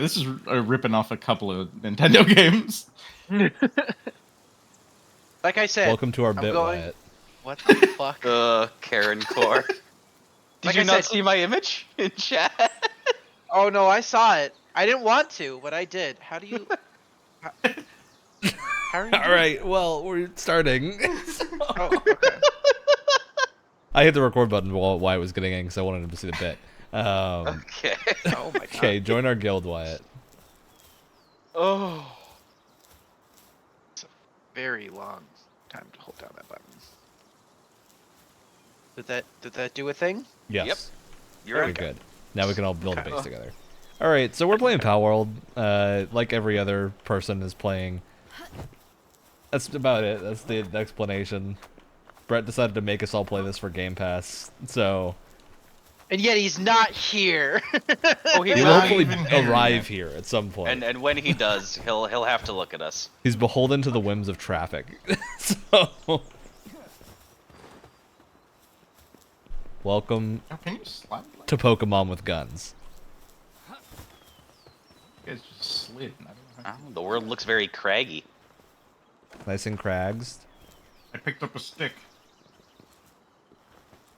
This is ripping off a couple of Nintendo games. Like I said, Welcome to our bit, Wyatt. What the fuck? Karen Core. Did Like you I not said- see my image in chat? Oh no, I saw it. I didn't want to, but I did. How do you? How are you? All right, well, we're starting. Oh, okay. I hit the record button while Wyatt was getting in because I wanted him to see the bit. Okay. Oh my god. Okay, join our guild, Wyatt. Oh. It's a very long time to hold down that button. Did that do a thing? Yes. Yep. You're Very okay. good. Now we can all build a Okay. base together. All right, so we're playing Palworld. Like every other person is playing. That's about it. That's the explanation. Brett decided to make us all play this for Game Pass, so And yet he's not here. Oh, he he's will not hopefully even here arrive yet. here at some point. and when he does, he'll have to look at us. He's beholden to the whims of traffic. So, welcome Oh, can you slide? Like to Pokemon with guns. you guys just slid. I don't know how- Oh, the world looks very craggy. Nice and crags. I picked up a stick.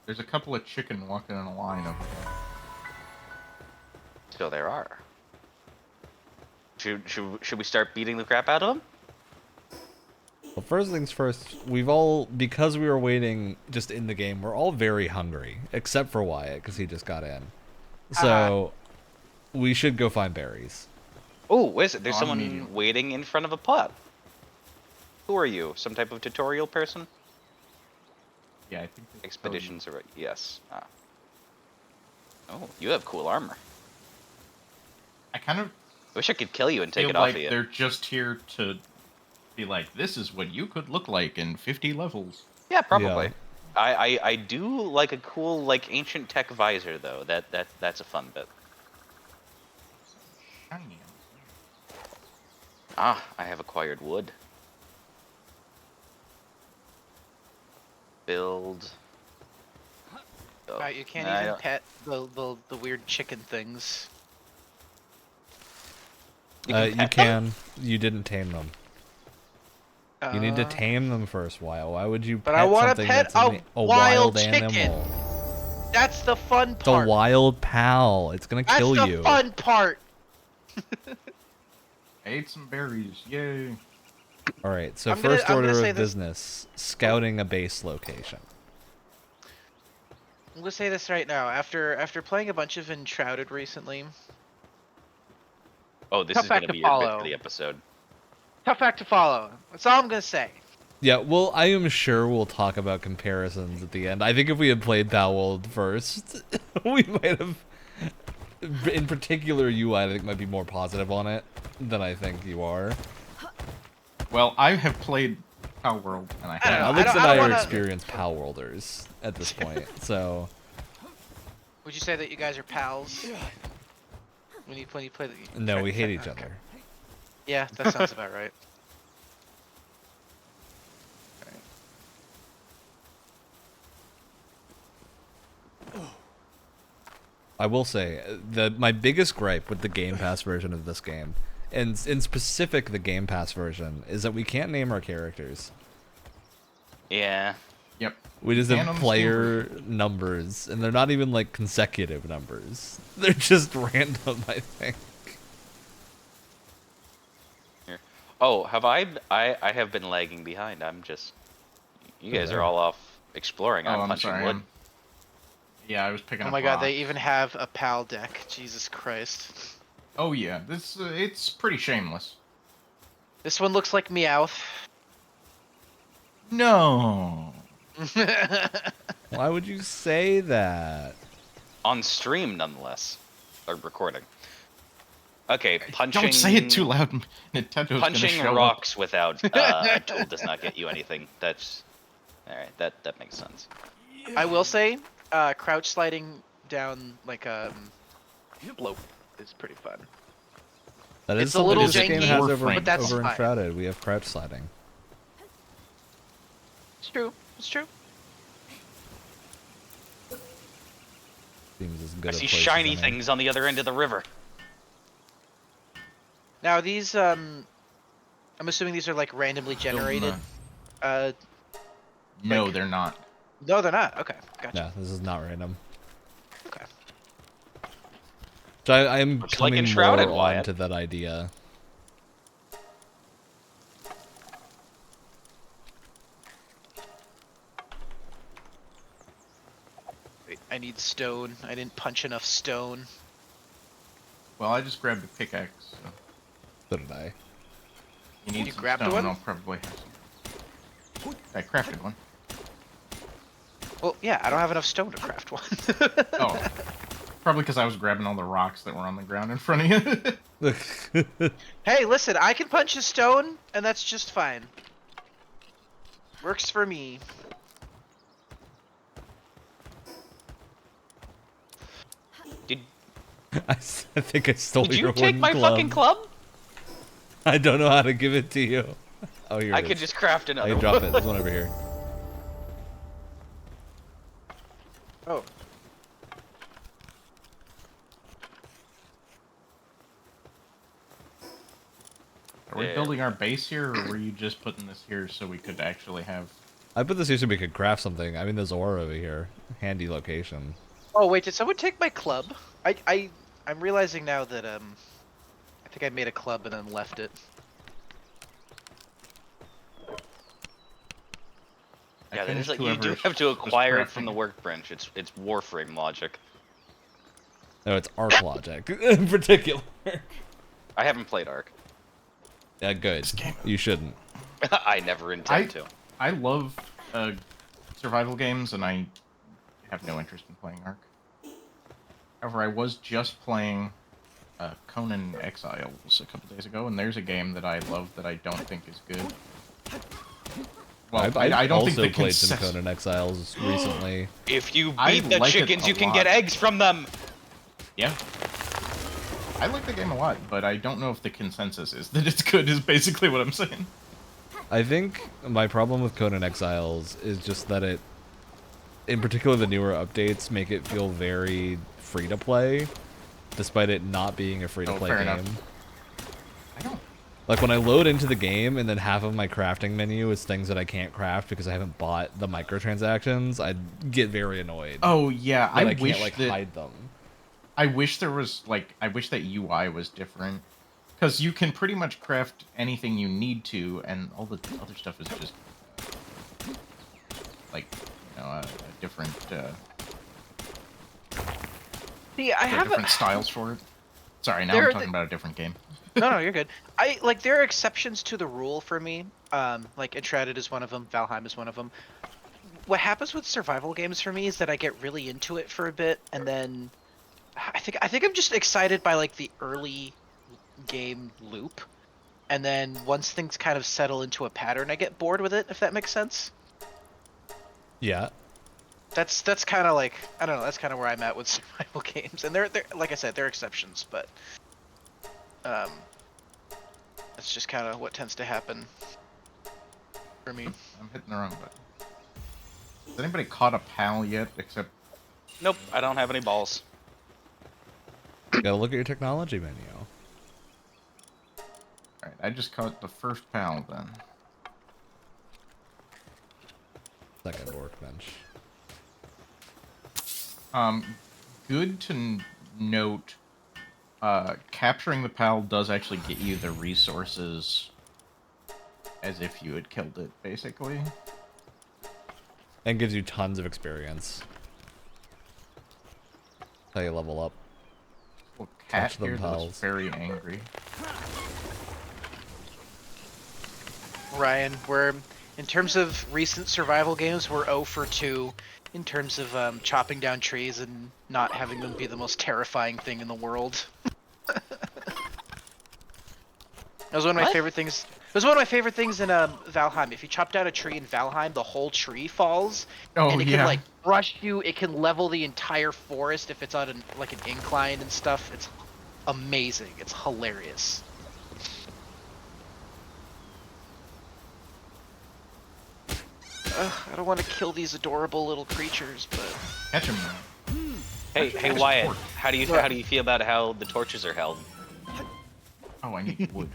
There's a couple of chicken walking in a line over there. So there are. Should we start beating the crap out of them? Well, first things first, because we were waiting just in the game, we're all very hungry, except for Wyatt, because he just got in. So, we should go find berries. Oh, what is it? There's On someone medium. waiting in front of a pot. Who are you? Some type of tutorial person? Yeah, I think they Expeditions are yes. Ah. Oh, you have cool armor. I kind of I wish I could kill you and take feel it off like of you. they're just here to be like, this is what you could look like in 50 levels. Yeah, probably. Yeah. I do like a cool like ancient tech visor though. That's a fun bit. Shiny. Ah, I have acquired wood. Build. Oh, Right, you can't I even don't- pet the weird chicken things. You can. You didn't tame them. You need to Uh, tame them first, Wyatt. Why would you But pet I wanna something pet that's a wild chicken. animal? That's the fun The part. wild pal. It's gonna That's kill the you. fun part. I ate some berries. Yay. All right. So I'm gonna- first I'm order gonna of say this- business: scouting a base location. I'm gonna say this right now. After playing a bunch of Enshrouded recently, Oh, this Tough is gonna act to be your bit follow. for the episode. tough act to follow. That's all I'm gonna say. Yeah, well, I am sure we'll talk about comparisons at the end. I think if we had played Palworld first, we might have. In particular, you, I think, might be more positive on it than I think you are. Well, I have played Palworld, and I I don't know, have. Alex and I I don't are wanna- experienced Palworlders at this point, so Would you say that you guys are pals? When you play the. no, we hate each Okay. other. Yeah, that sounds about right. I will say my biggest gripe with the Game Pass version of this game, and in specific the Game Pass version, is that we can't name our characters. Yeah. Yep. We just And have on the player numbers, and they're not even like consecutive numbers. They're just random, I think. Here. Oh, have I have been lagging behind. I'm just. You guys are all off exploring. Oh, I'm I'm punching sorry. wood. Yeah, I was picking Oh up my god, they rocks. even have a pal deck. Jesus Christ. Oh yeah, this it's pretty shameless. This one looks like Meowth. No. Why would you say that? On stream, nonetheless. Or recording. Okay, punching. Don't say it too loud. Nintendo's gonna Punching show rocks without a tool does not get you anything. That's all right. That makes sense. I will say, crouch sliding down like a slope is pretty fun. That is It's a something little this game janky, has but over that's over fine. Enshrouded. We have crouch sliding. It's true. It's true. Seems as good I a see place as shiny any. things on the other end of the river. Now these, I'm assuming these are like randomly generated. No, Like- they're not. No, they're not. Okay, gotcha. Yeah, this is not random. Okay. So I am Much like coming Enshrouded, more Wyatt. onto that idea. Wait, I need stone. I didn't punch enough stone. Well, I just grabbed a pickaxe. So So did I. you need You some grabbed stone, one? I'll probably have some. I crafted one. Well, yeah, I don't have enough stone to craft one. Oh. Probably because I was grabbing all the rocks that were on the ground in front of you. Hey, listen, I can punch a stone, and that's just fine. Works for me. Did I think I stole Did your you take wooden my club. fucking club? I don't know how to give it to you. Oh, here I it could is. just craft I another can one. drop it. There's one over here. Oh. Are we Yeah. building our base here, or were you just putting this here so we could actually have... I put this here so we could craft something. I mean, there's ore over here. Handy location. Oh wait, did someone take my club? I'm realizing now that I think I made a club and then left it. I Yeah, there's finished like you do whoever's have to was acquire it from the crafting. workbench. It's Warframe logic. No, it's arc logic in particular. I haven't played Ark. Yeah, good. This game- You shouldn't. I never intend to. I love survival games, and I have no interest in playing Ark. However, I was just playing Conan Exiles a couple days ago, and there's a game that I love that I don't think is good. Well, I've I don't also think the played some consensus... Conan Exiles recently. If you I beat the like it chickens, a you can get lot. eggs from them. Yeah. I like the game a lot, but I don't know if the consensus is that it's good, is basically what I'm saying. I think my problem with Conan Exiles is just that it, in particular the newer updates, make it feel very free to play, despite it not being a free to play fair game. enough. I don't... Like when I load into the game and then half of my crafting menu is things that I can't craft because I haven't bought the microtransactions, I get very annoyed. Oh, yeah, that I wish can't like that... hide them. I wish there was, like, I wish that UI was different. Because you can pretty much craft anything you need to, and all the other stuff is just, like, you know, a different, See, I have different styles for it. Sorry, now There- I'm talking about a different game. No, you're good. There are exceptions to the rule for me. Like Enshrouded is one of them. Valheim is one of them. What happens with survival games for me is that I get really into it for a bit, and then I think I'm just excited by like the early game loop, and then once things kind of settle into a pattern, I get bored with it. If that makes sense. Yeah. That's kind of like, I don't know. That's kind of where I'm at with survival games, and they're like I said, they're exceptions, but that's just kind of what tends to happen for me. I'm hitting the wrong button. Has anybody caught a pal yet, except... Nope, I don't have any balls. You gotta look at your technology menu. Alright, I just caught the first pal, then. Second workbench. Good to note, capturing the pal does actually get you the resources as if you had killed it, basically. And gives you tons of experience. How you level up. Well, cat Catch them here that was pals. very angry. Ryan, we're in terms of recent survival games, we're 0 for 2 in terms of chopping down trees and not having them be the most terrifying thing in the world. That was one of my What? favorite things. It was one of my favorite things in Valheim. If you chop down a tree in Valheim, the whole tree falls, Oh, and it yeah. can like brush you. It can level the entire forest if it's on an incline and stuff. It's amazing. It's hilarious. Ugh, I don't want to kill these adorable little creatures, but Catch him now. Hey, Just Wyatt, torch. how do you feel about how the torches are held? Oh, Oh, I need wood.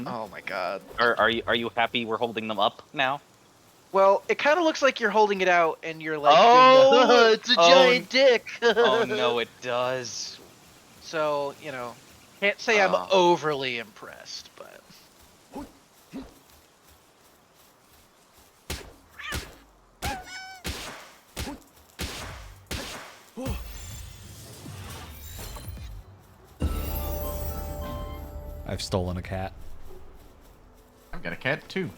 Oh my god. Are you happy we're holding them up now? Well, it kind of looks like you're holding it out, and you're like, Oh! doing the, it's a Oh, giant dick. Oh no, it does. So, can't say I'm overly impressed, but. I've stolen a cat. I've got a cat too.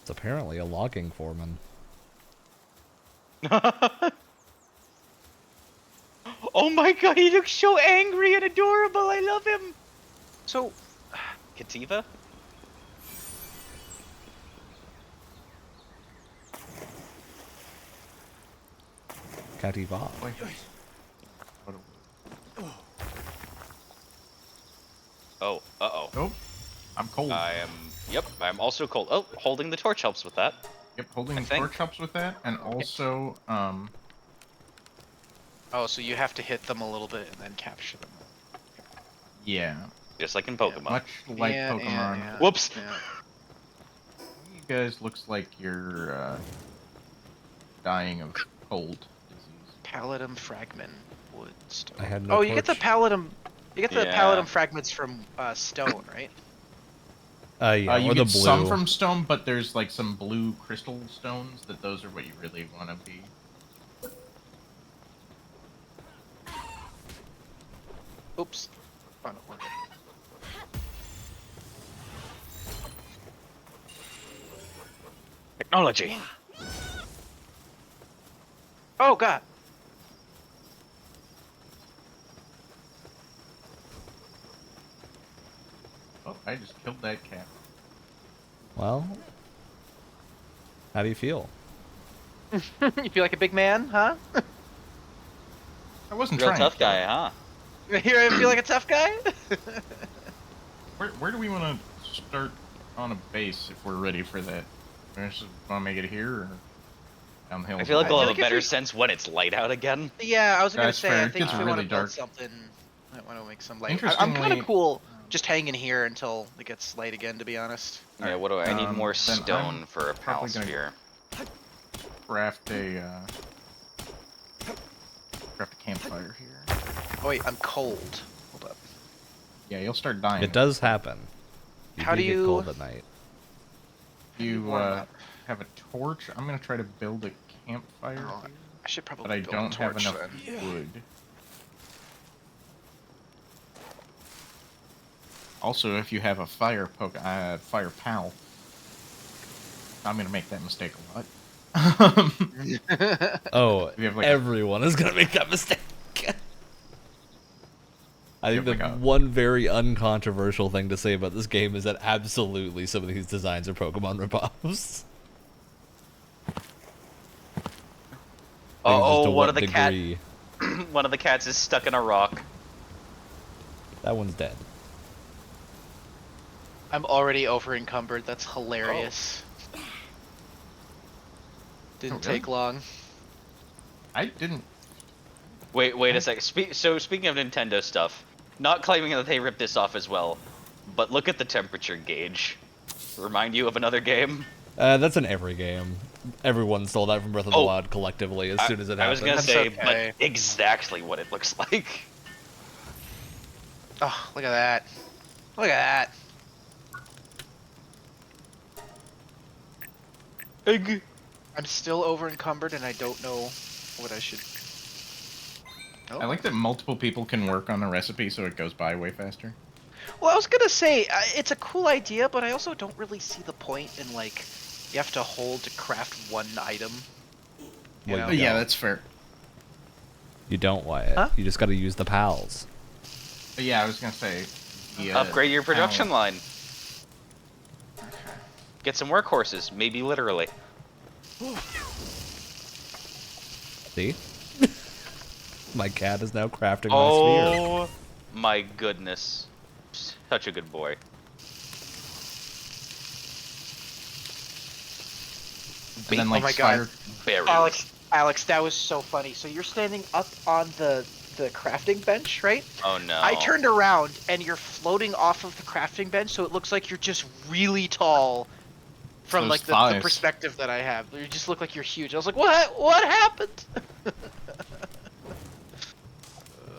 It's apparently a logging foreman. Oh my god, he looks so angry and adorable. I love him. So, Kativa? Cativa. Wait. Oh, uh-oh. Oh, I'm cold. I'm also cold. Oh, holding the torch helps with that. Yep, holding I the think. torch helps with that, and also, oh, so you have to hit them a little bit and then capture them. yeah, Just like in Pokemon. much like Yeah, Pokemon. yeah. Whoops. Yeah. You guys looks like you're dying of cold disease. Palladum fragment wood stone. I had no Oh, you get the torch. palladum. You get the Yeah. palladum fragments from stone, right? Yeah, You or the get blue. some from stone, but there's like some blue crystal stones that those are what you really want to be. Oops. Oh, no, we're good. Technology. Oh god. Oh, I just killed that cat. Well, how do you feel? You feel like a big man, huh? I wasn't Real trying. tough to kill guy, it. huh? You feel like a tough guy? Where do we want to start on a base if we're ready for that? We just want to make it here or down the hill? I feel like I we'll feel have like a if better we- sense when it's light out again. Yeah, I was gonna That's say, fair. I It think gets if we want really to build dark. something, I want to make some light. I'm kind Interestingly- of cool just hanging here until it gets light again, to be honest. Yeah, what do I need more then stone I'm for a pal probably gonna- sphere. Craft a campfire here. Oh wait, I'm cold. Hold up. Yeah, you'll start dying. It does happen. How do get you- cold at night? You warm up? have a torch. I'm gonna try to build a campfire, Oh, here, I should probably but I build a don't have torch enough then. wood. Also, if you have a fire pal, I'm gonna make that mistake a lot. Oh, We have, like, everyone is gonna make that mistake. I think Yeah, the like a- one very uncontroversial thing to say about this game is that absolutely some of these designs are Pokemon ripoffs. Oh, to one what of the degree. one of the cats is stuck in a rock. That one's dead. I'm already over encumbered. That's hilarious. Didn't Oh, really? take long. I didn't. Wait a sec. So speaking of Nintendo stuff, not claiming that they ripped this off as well, but look at the temperature gauge. Remind you of another game? That's in every game. Everyone stole that from Breath of the Oh. Wild collectively as soon as it I was happened. gonna say, okay. but exactly what it looks like. Oh, look at that. Look at that. Egg. I'm still over encumbered and I don't know what I should. I like that multiple people can work on the recipe, so it goes by way faster. Well, I was gonna say it's a cool idea, but I also don't really see the point in like you have to hold to craft one item. You Well, know? But yeah, don't. that's fair. You don't, Wyatt. Huh? You just gotta use the pals. But yeah, I was gonna say. The, Upgrade your production pal- line. Get some workhorses, maybe literally. See? My cat is now crafting my sphere. Oh my goodness. Such a good boy. And then Oh like my God. fire. Very. Alex, that was so funny. So you're standing up on the the crafting bench, right? Oh no. I turned around and you're floating off of the crafting bench, so it looks like you're just really tall from Those like the thighs. perspective that I have. You just look like you're huge. I was like, what happened?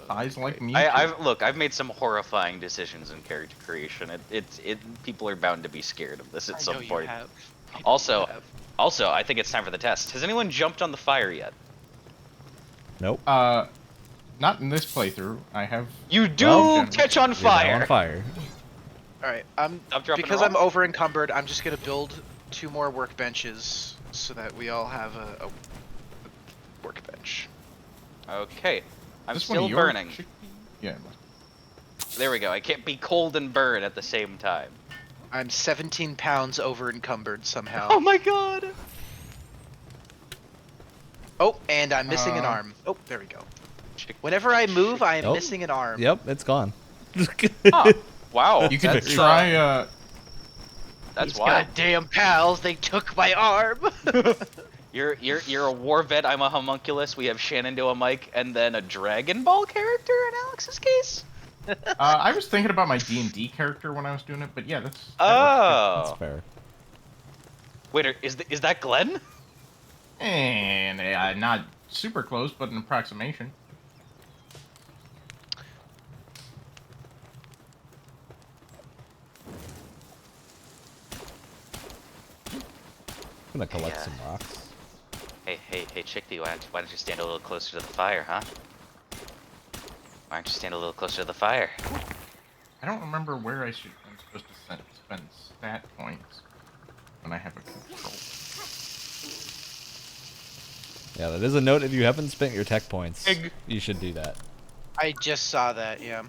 Eyes like me. I've made some horrifying decisions in character creation. People are bound to be scared of this at I some know you point. have. Also, I think it's time for the test. Has anyone jumped on the fire yet? Nope. Not in this playthrough. I have. You do Well, catch on You're now fire. on fire. All right, Stop dropping because the I'm rock. over encumbered. I'm just gonna build 2 more workbenches so that we all have a workbench. Okay. I'm This one of still your burning. Yeah. There we go. I can't be cold and burn at the same time. I'm 17 pounds over encumbered somehow. Oh my god. Oh, and I'm missing an arm. Oh, there we go. Whenever I move, I am Oh. missing an arm. Yep, it's gone. Huh. Wow. You could that's, try. That's These wild. goddamn pals, they took my arm. You're a war vet. I'm a homunculus. We have Shenandoah Mike, and then a Dragon Ball character in Alex's case. I was thinking about my D&D character when I was doing it, but yeah, that's. Oh. That's fair. Wait, is that Glenn? And not super close, but an approximation. I'm gonna collect Yeah. some rocks. Hey, Chickpea, why don't you stand a little closer to the fire, huh? Why don't you stand a little closer to the fire? I don't remember where I'm supposed to spend stat points when I have a control. Yeah, that is a note. If you haven't spent your tech points, Egg. you should do that. I just saw that, yeah.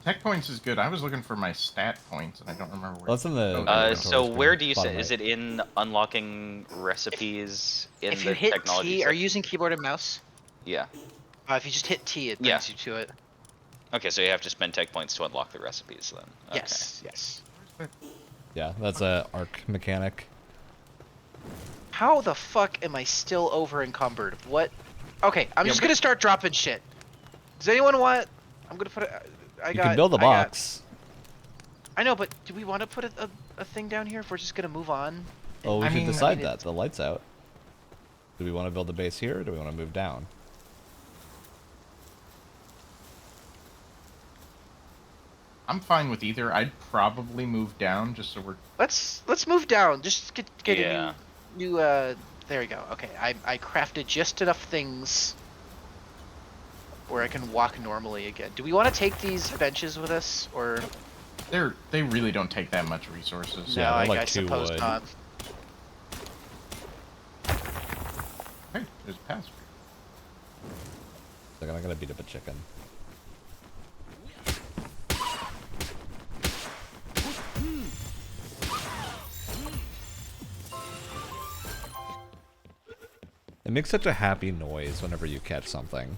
Tech points is good. I was looking for my stat points, and I don't remember where. Well, that's in the Oh, inventory So screen, where do you bottom say? Is right. it in unlocking recipes in If the you hit technology T, are section? you using keyboard and mouse? Yeah. If you just hit T, it Yeah. brings you to it. Okay, so you have to spend tech points to unlock the recipes then. Okay. Yes, yes. Yeah, that's a arc mechanic. How the fuck am I still over encumbered? What? Okay, I'm Yeah, just but- gonna start dropping shit. Does anyone want? I'm gonna put it. You can build a box. I know, but do we want to put a thing down here if we're just gonna move on? Oh, we I should mean- decide I mean, that. The light's out. Do we want to build a base here, or do we want to move down? I'm fine with either. I'd probably move down just so we're. Let's move down. Just get Yeah. a new. There we go. Okay, I crafted just enough things where I can walk normally again. Do we want to take these benches with us, or They really don't take that much resources. Yeah, no? they're I like 2 suppose wood. not. Hey, there's a pass. Like, I'm not gonna beat up a chicken. It makes such a happy noise whenever you catch something.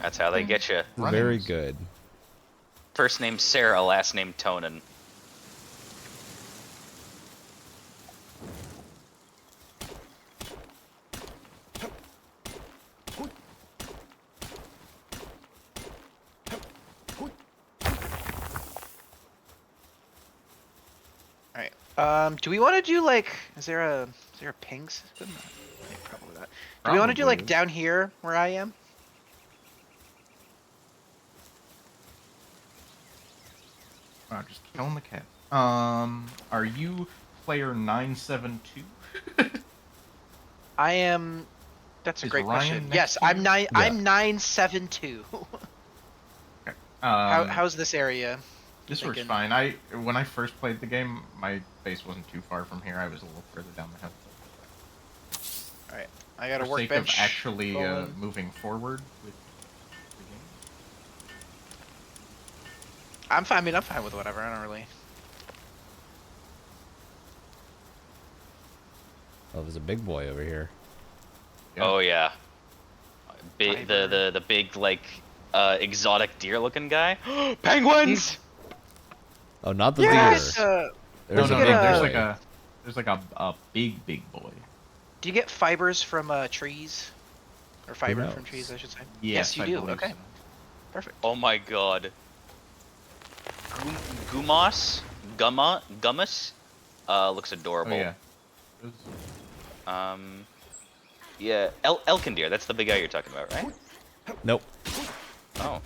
That's how they get you. It's very Runnings. good. First name Sarah, last name Tonin. Alright. Do we want to do like? Is there a ping system? Yeah, probably not. Do we want to do like Probably. down here where I am? Oh, just killing the cat. Are you player 972? I am. That's a Is great Ryan question. next Yes, to I'm you? nine. Yeah. I'm 972. How's this area? This works thinking? fine. When I first played the game, my base wasn't too far from here. I was a little further down the hill. All right, I got a For sake of workbench. actually going. moving forward with the game. I'm fine. I mean, I'm fine with whatever. I don't really. Oh, there's a big boy over here. Yeah. Oh yeah. Big the big like exotic deer looking guy. Penguins! Oh, not the Yes. deer. No, There's no, a no. big get There's like a big boy. Do you get fibers from trees? Or fiber knows? from trees, I should say. Yes, you I do. believe Okay. so. Perfect. Oh my god. Gummus, looks adorable. Oh yeah. It was- Yeah, Elkindeer, that's the big guy you're talking about, right? Nope. Oh.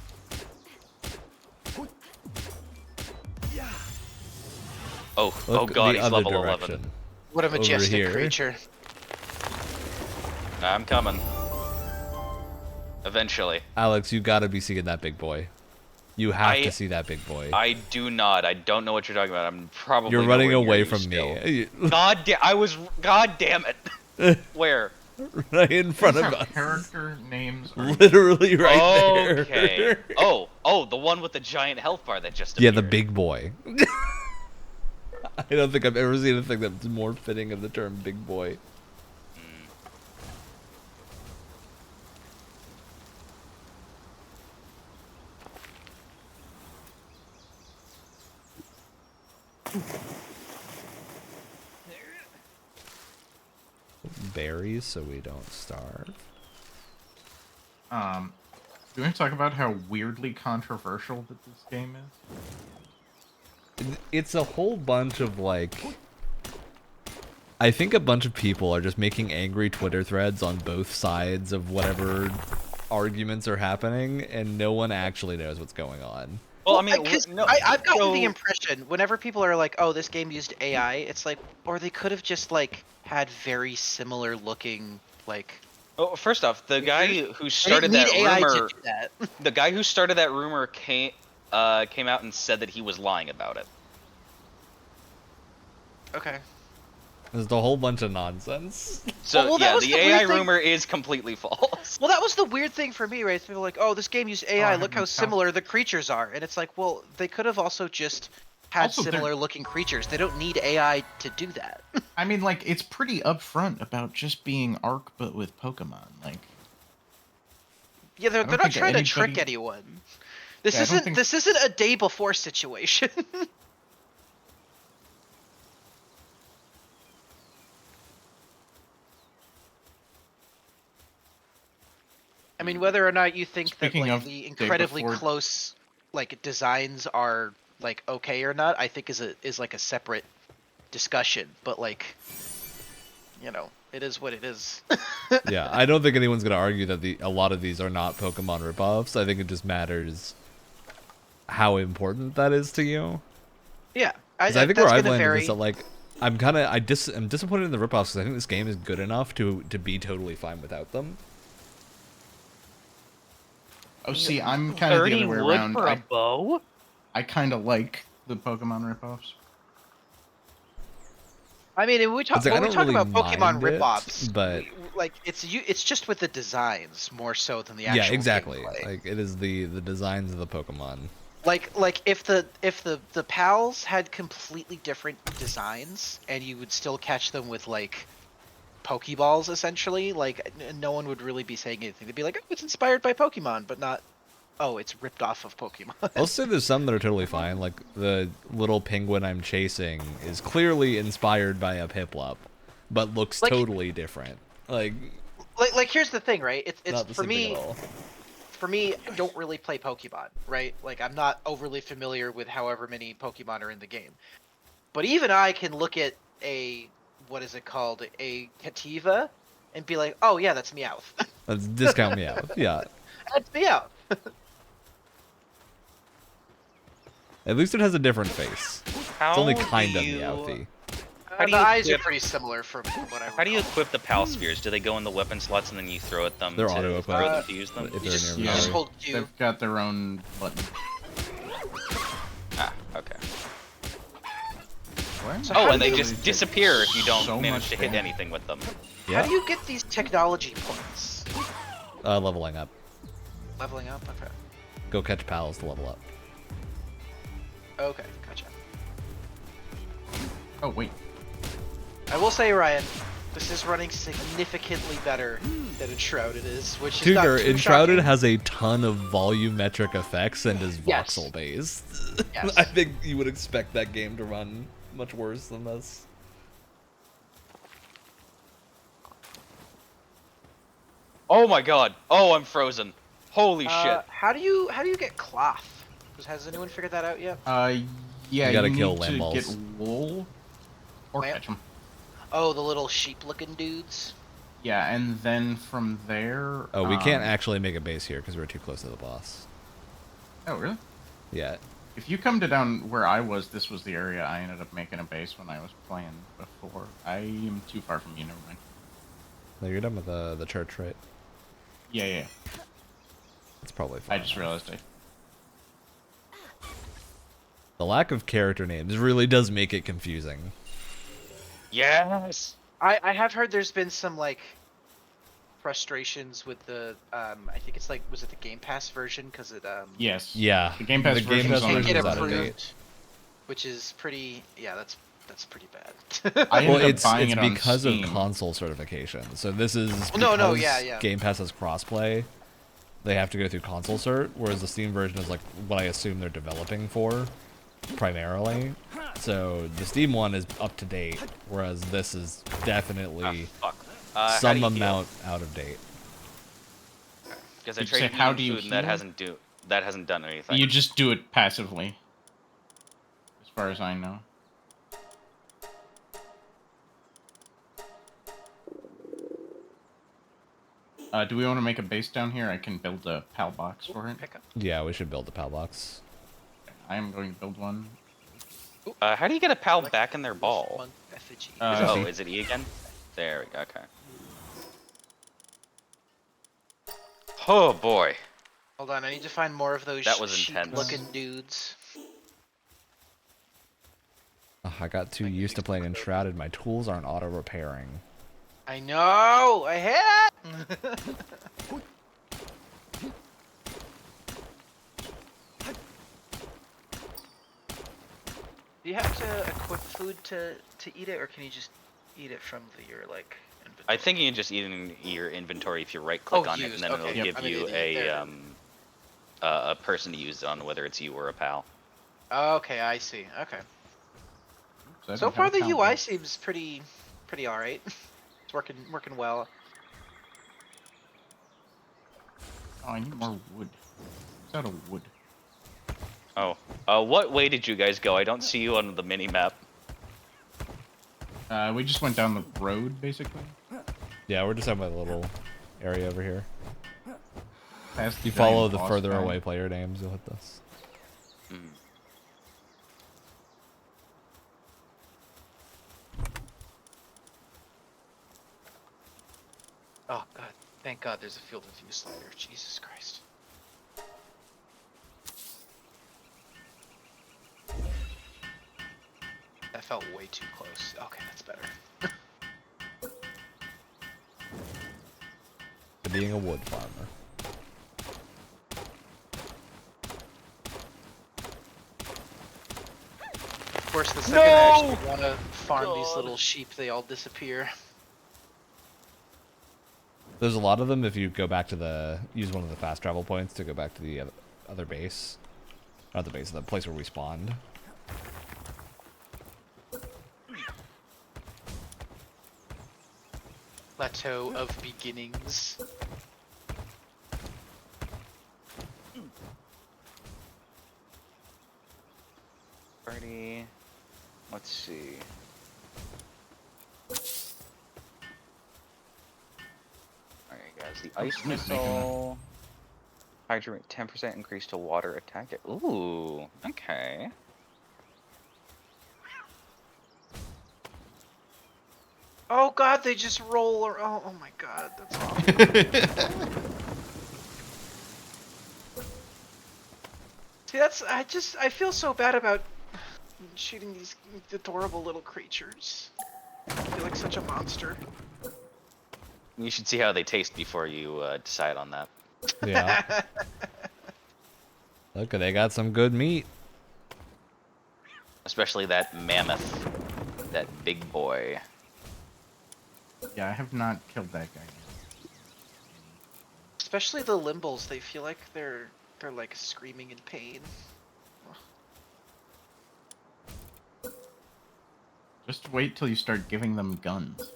Oh, oh Look god, the he's other level direction. 11. What a Over majestic here. creature. I'm coming. Eventually. Alex, you gotta be seeing that big boy. You have to see that big boy. I do not. I don't know what you're talking about. I'm probably You're running nowhere near away you from still. me. God damn it. Where? Right in front These of are us. character names. Are Literally right there. Okay. Oh, the one with the giant health bar that just Yeah, appeared. the big boy. I don't think I've ever seen anything that's more fitting of the term big boy. Berries so we don't starve. Do we want to talk about how weirdly controversial that this game is? It's a whole bunch of like... I think a bunch of people are just making angry Twitter threads on both sides of whatever arguments are happening, and no one actually knows what's going on. Well, I mean, I've gotten so- the impression whenever people are like, "Oh, this game used AI," it's like, or they could have just like had very similar looking like. Oh, first off, the guy who I didn't started need that AI rumor, to do that. the guy who started that rumor came out and said that he was lying about it. Okay. There's a whole bunch of nonsense. So Well, that yeah, was the the weird AI thing- rumor is completely false. Well, that was the weird thing for me, right? People are like, "Oh, this game used AI. I Look how haven't similar the creatures are," and it's like, well, they could have also just had Also, they're- similar looking creatures. They don't need AI to do that. I mean, like, it's pretty upfront about just being Ark, but with Pokemon. Like, Yeah, they're don't not think trying to trick anybody- anyone. This Yeah, I don't isn't think- this isn't a day before situation. I mean, whether or not you think Speaking that like of the day incredibly before- close like designs are like okay or not, I think is like a separate discussion. But like, you know, it is what it is. Yeah, I don't think anyone's gonna argue that a lot of these are not Pokemon ripoffs. I think it just matters how important that is to you. Yeah, 'Cause I think where I've landed is that like I'm disappointed in the ripoffs because I think this game is good enough to be totally fine without them. oh, see, I'm kind of the 30 other way wood around. for a bow? I kind of like the Pokemon ripoffs. I mean, when we talk, It's like, when I we don't talk really about Pokemon mind it, ripoffs, but- like it's just with the designs more so than the actual. Yeah, exactly. gameplay. Like it is the designs of the Pokemon. Like if the pals had completely different designs and you would still catch them with like Pokeballs essentially, like no one would really be saying anything. They'd be like, oh, it's inspired by Pokemon, but not, oh, it's ripped off of Pokemon. I'll say there's some that are totally fine. Like the little penguin I'm chasing is clearly inspired by a Piplup, but looks Like- totally different. Like like here's the thing, right? It's not the for same thing me. at all. For me, I don't really play Pokemon, right? Like, I'm not overly familiar with however many Pokemon are in the game. But even I can look at a, what is it called? A Cativa, and be like, oh yeah, that's Meowth. Let's discount me out. Yeah. That's Meowth. At least it has a different face. How It's only do kind of you- Meowthy. How do The you eyes are equip- pretty similar from what I How do you recall. equip the pal spheres? Do they go in the weapon slots and then you throw at them They're to auto-equipped. throw them to use them? If You they're just, in you your just inventory. hold Q. They've got their own button. Ah, okay. What? So Oh, how and do they you- just disappear if you don't So manage much to hit damage. anything with them. How Yeah. do you get these technology points? Leveling up. Leveling up? Okay. Go catch pals to level up. Okay, gotcha. Oh wait. I will say, Ryan, this is running significantly better than Enshrouded is, which is Tutor, not too Enshrouded shocking. has a ton of volumetric effects and is Yes. voxel based. Yes. I think you would expect that game to run much worse than this. Oh my god. Oh, I'm frozen. Holy shit. How do you get cloth? Has anyone figured that out yet? Yeah, You gotta kill need lamb to get balls. wool or Lamb? catch them. Oh, the little sheep-looking dudes. Yeah, and then from there. Oh, we can't actually make a base here because we're too close to the boss. Oh, really? Yeah. If you come to down where I was, this was the area I ended up making a base when I was playing before. I am too far from you. Never mind. No, you're done with the church, right? Yeah. It's probably fine. I just realized it. The lack of character names really does make it confusing. Yes. I have heard there's been some like frustrations with the I think it's like, was it the Game Pass version? Because it Yes. Yeah. The Game Pass version's Pass on can't the get version's out of version. date. approved, which is pretty. Yeah, that's pretty bad. I Well, ended up it's buying it on because of Steam. console certification. So this is No, because yeah. Game Pass has crossplay. They have to go through console cert, whereas the Steam version is like what I assume they're developing for, primarily. So the Steam one is up to date, whereas this is definitely Fuck. How do some you amount out of date. Because I Did you say, traded how you do you food and that heal? hasn't done anything. You just do it passively, as far as I know. Do we want to make a base down here? I can build a PAL box for it. Pick up. Yeah, we should build the PAL box. I am going to build one. How do you get a pal back in their ball? Monk effigy. Oh, E. is it E again? There we go. Okay. Oh boy. Hold on, I need to find more of those That was intense. sheep-looking dudes. Ugh, I got too used to playing Enshrouded. My tools aren't auto-repairing. I know. I hit. Do you have to equip food to eat it, or can you just eat it from your like inventory? I think you can just eat it in your inventory if you right-click on it, use, and then okay. it'll Yep. give I'm an you idiot. a person to use on whether it's you or a pal. Okay, I see. Okay. I So don't far have a the PAL UI box. seems pretty all right. It's working well. Oh, I need more wood. What's out of wood? Oh. What way did you guys go? I don't see you on the mini-map. We just went down the road, basically. Yeah, we're just having a little area over here. Past If you giant follow the boss further guy. away player names, you'll hit this. Hmm. Oh god, thank God there's a field of view slider. Jesus Christ. That felt way too close. Okay, that's better. To being a wood farmer. Of course, the second I actually want to farm these little sheep, they all disappear. There's a lot of them if you go back to use one of the fast travel points to go back to the other base. Not the base, the place where we spawned. Plateau of Beginnings. Party. Let's see. Alright guys, the ice missile. Hydro 10% increase to water attack. Ooh, okay. Oh god, they just roll or oh my god, that's awful. See, I feel so bad about shooting these adorable little creatures. I feel like such a monster. You should see how they taste before you decide on that. Yeah. Look, they got some good meat. Especially that mammoth. That big boy. Yeah, I have not killed that guy yet. Especially the Limbles, they feel like they're like screaming in pain. Just wait till you start giving them guns.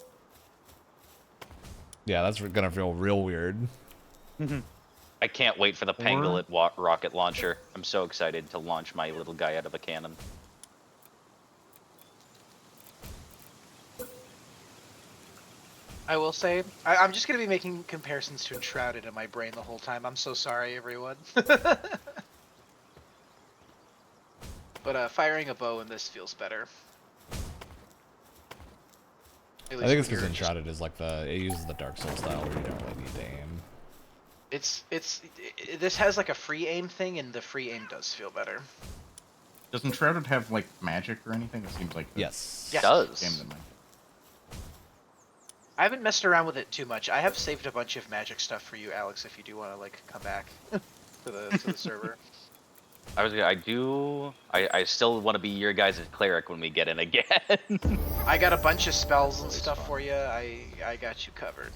Yeah, that's gonna feel real weird. I can't wait for the Or- Pangolin rocket launcher. I'm so excited to launch my little guy out of a cannon. I will say, I'm just gonna be making comparisons to Enshrouded in my brain the whole time. I'm so sorry, everyone. But firing a bow in this feels better. At I least think it's when because you're just- Enshrouded is like it uses the Dark Souls style where you don't really need to aim. This has like a free aim thing, and the free aim does feel better. Doesn't Shrouded have like magic or anything? It seems like the Yes. Yeah. It does. game that might. I haven't messed around with it too much. I have saved a bunch of magic stuff for you, Alex, if you do want to like come back to the server. I still want to be your guys' cleric when we get in again. I got a bunch of spells and stuff for you. I got you covered.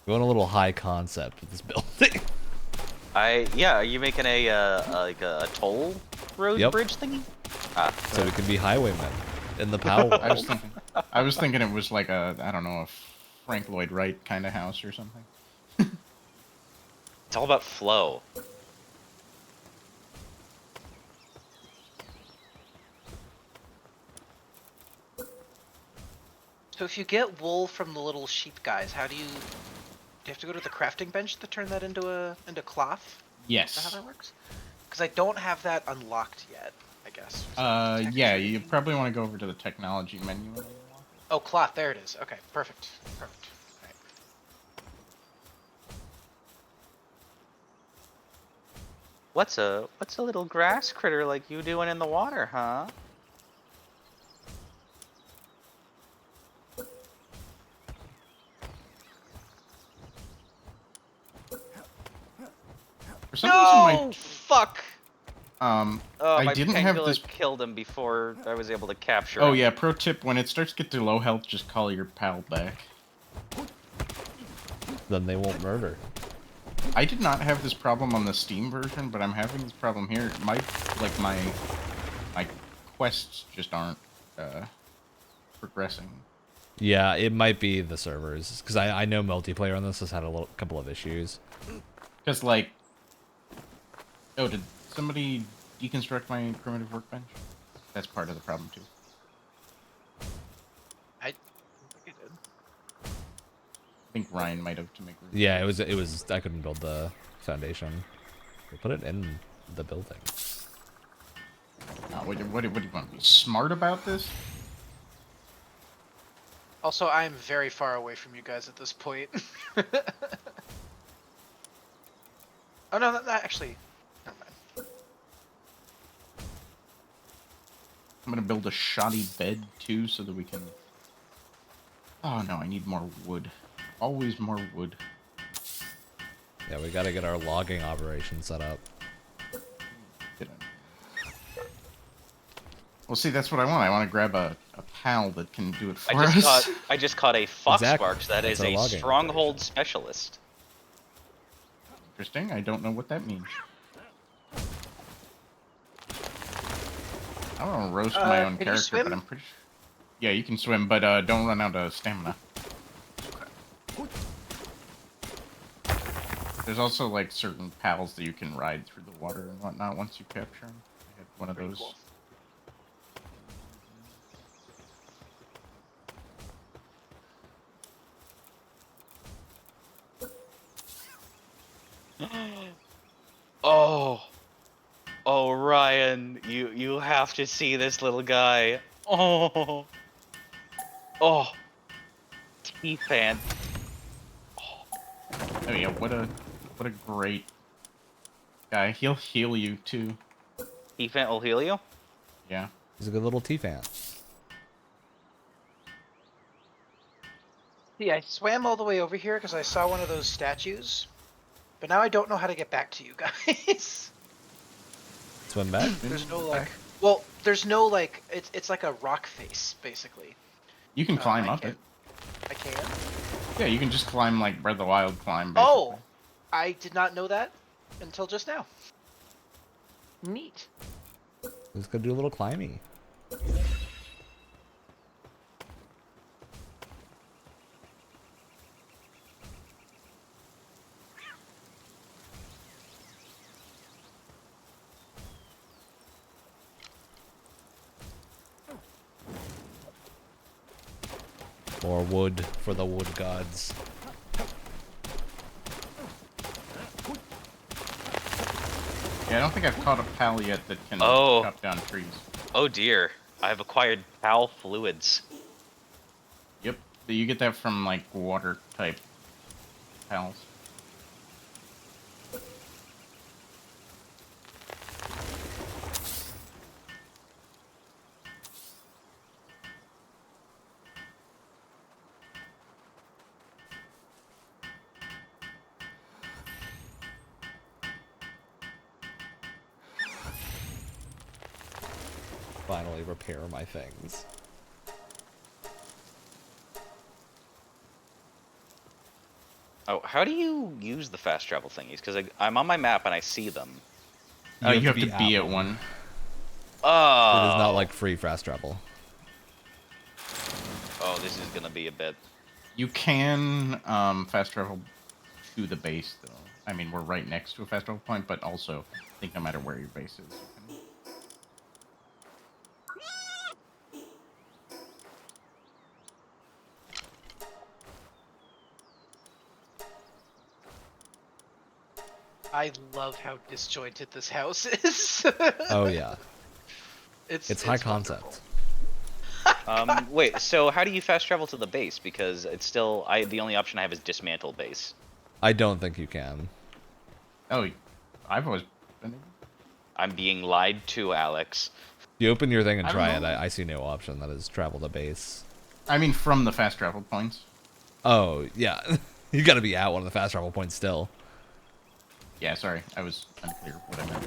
Going a little high concept with this building. Are you making like a toll road Yep. bridge thingy? So we can be highwaymen in the Palworld. I was thinking it was like a, I don't know, a Frank Lloyd Wright kind of house or something. It's all about flow. So if you get wool from the little sheep guys, do you have to go to the crafting bench to turn that into cloth? Is that Yes. how that works? Because I don't have that unlocked yet, I guess. Yeah, you probably want to go over to the technology menu. And unlock it. Oh, cloth. There it is. Okay, perfect. Perfect. All right. What's a little grass critter like you doing in the water, huh? For some reason, No! Fuck! my Oh, I my didn't have pangolin this. killed him before I was able to capture Oh him. yeah, pro tip: when it starts to get to low health, just call your pal back. Then they won't murder. I did not have this problem on the Steam version, but I'm having this problem here. My quests just aren't progressing. Yeah, it might be the servers because I know multiplayer on this has had a couple of issues. Because like, oh, did somebody deconstruct my primitive workbench? That's part of the problem too. I think I did. I think Ryan might have to make room. Yeah, it was. I couldn't build the foundation. We put it in the building. What do you want to be smart about this? Also, I'm very far away from you guys at this point. Oh no, that actually. Never mind. I'm gonna build a shoddy bed too, so that we can. Oh no, I need more wood. Always more wood. Yeah, we gotta get our logging operation set up. Get in. Well, see, that's what I want. I want to grab a pal that can do it for us. I just caught a fox Exactly. sparks that That's is our a logging stronghold operation. specialist. Interesting. I don't know what that means. I want to roast my own can you character, swim? but I'm pretty sure. Yeah, you can swim, but don't run out of stamina. There's also like certain pals that you can ride through the water and whatnot once you capture them. I had one of Pretty those. cool. Oh, Ryan, you have to see this little guy. Oh, T-fan. Oh yeah, what a great guy. He'll heal you too. T-fan will heal you. Yeah. He's a good little T-fan. See, I swam all the way over here because I saw one of those statues, but now I don't know how to get back to you guys. Swim back. There's no like, well, there's no like, it's like a rock face basically. You can climb I up can. it. I can. Yeah, you can just climb like Breath of the Wild climb. Basically. Oh, I did not know that until just now. Neat. Let's go do a little climbing. Or wood for the wood gods. Yeah, I don't think I've caught a pal yet that can Oh. chop down trees. Oh dear, I've acquired foul fluids. Yep, you get that from like water type pals. Finally repair my things. Oh, how do you use the fast travel thingies? Because I'm on my map and I see them. You have to be at one. Oh. It is not like free fast travel. Oh, this is gonna be a bit. You can fast travel to the base, though. I mean, we're right next to a fast travel point, but also, I think no matter where your base is, you can... I love how disjointed this house is. Oh yeah. It's High wonderful. concept. Wait, so how do you fast travel to the base? Because it's still, the only option I have is dismantle base. I don't think you can. Oh, I've always been... I'm being lied to, Alex. If you open your thing and I don't try it, know. I see no option that is travel to base. I mean, from the fast travel points. Oh, yeah. You gotta be at one of the fast travel points still. Yeah, sorry, I was unclear what I meant.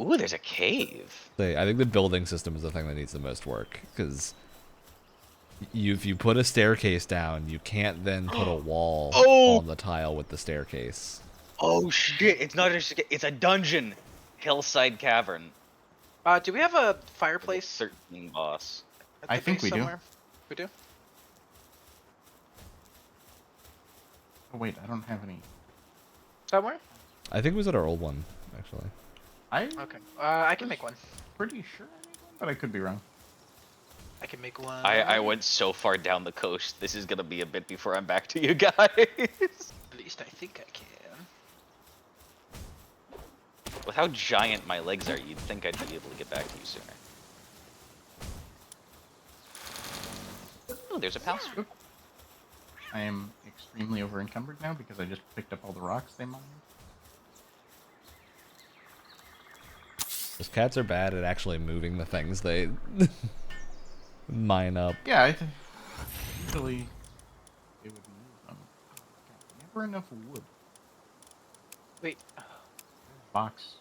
Ooh, there's a cave. I think the building system is the thing that needs the most work, because if you put a staircase down, you can't then put a wall Oh! on the tile with the staircase. Oh shit! It's not just it's a dungeon. Hillside Cavern. Do we have a fireplace? 13 boss. at the I think base we do. somewhere? We do? Oh wait, I don't have any... Somewhere? I think it was at our old one, actually. I'm Okay. I can make one. pretty sure I need one, but I could be wrong. I can make one. I went so far down the coast. This is gonna be a bit before I'm back to you guys. At least I think I can. With how giant my legs are, you'd think I'd be able to get back to you sooner. Oh, there's a palace. I am extremely over encumbered now because I just picked up all the rocks they mined. Those cats are bad at actually moving the things they mine up. Yeah, usually they would move them. God, never enough wood. Wait. Box.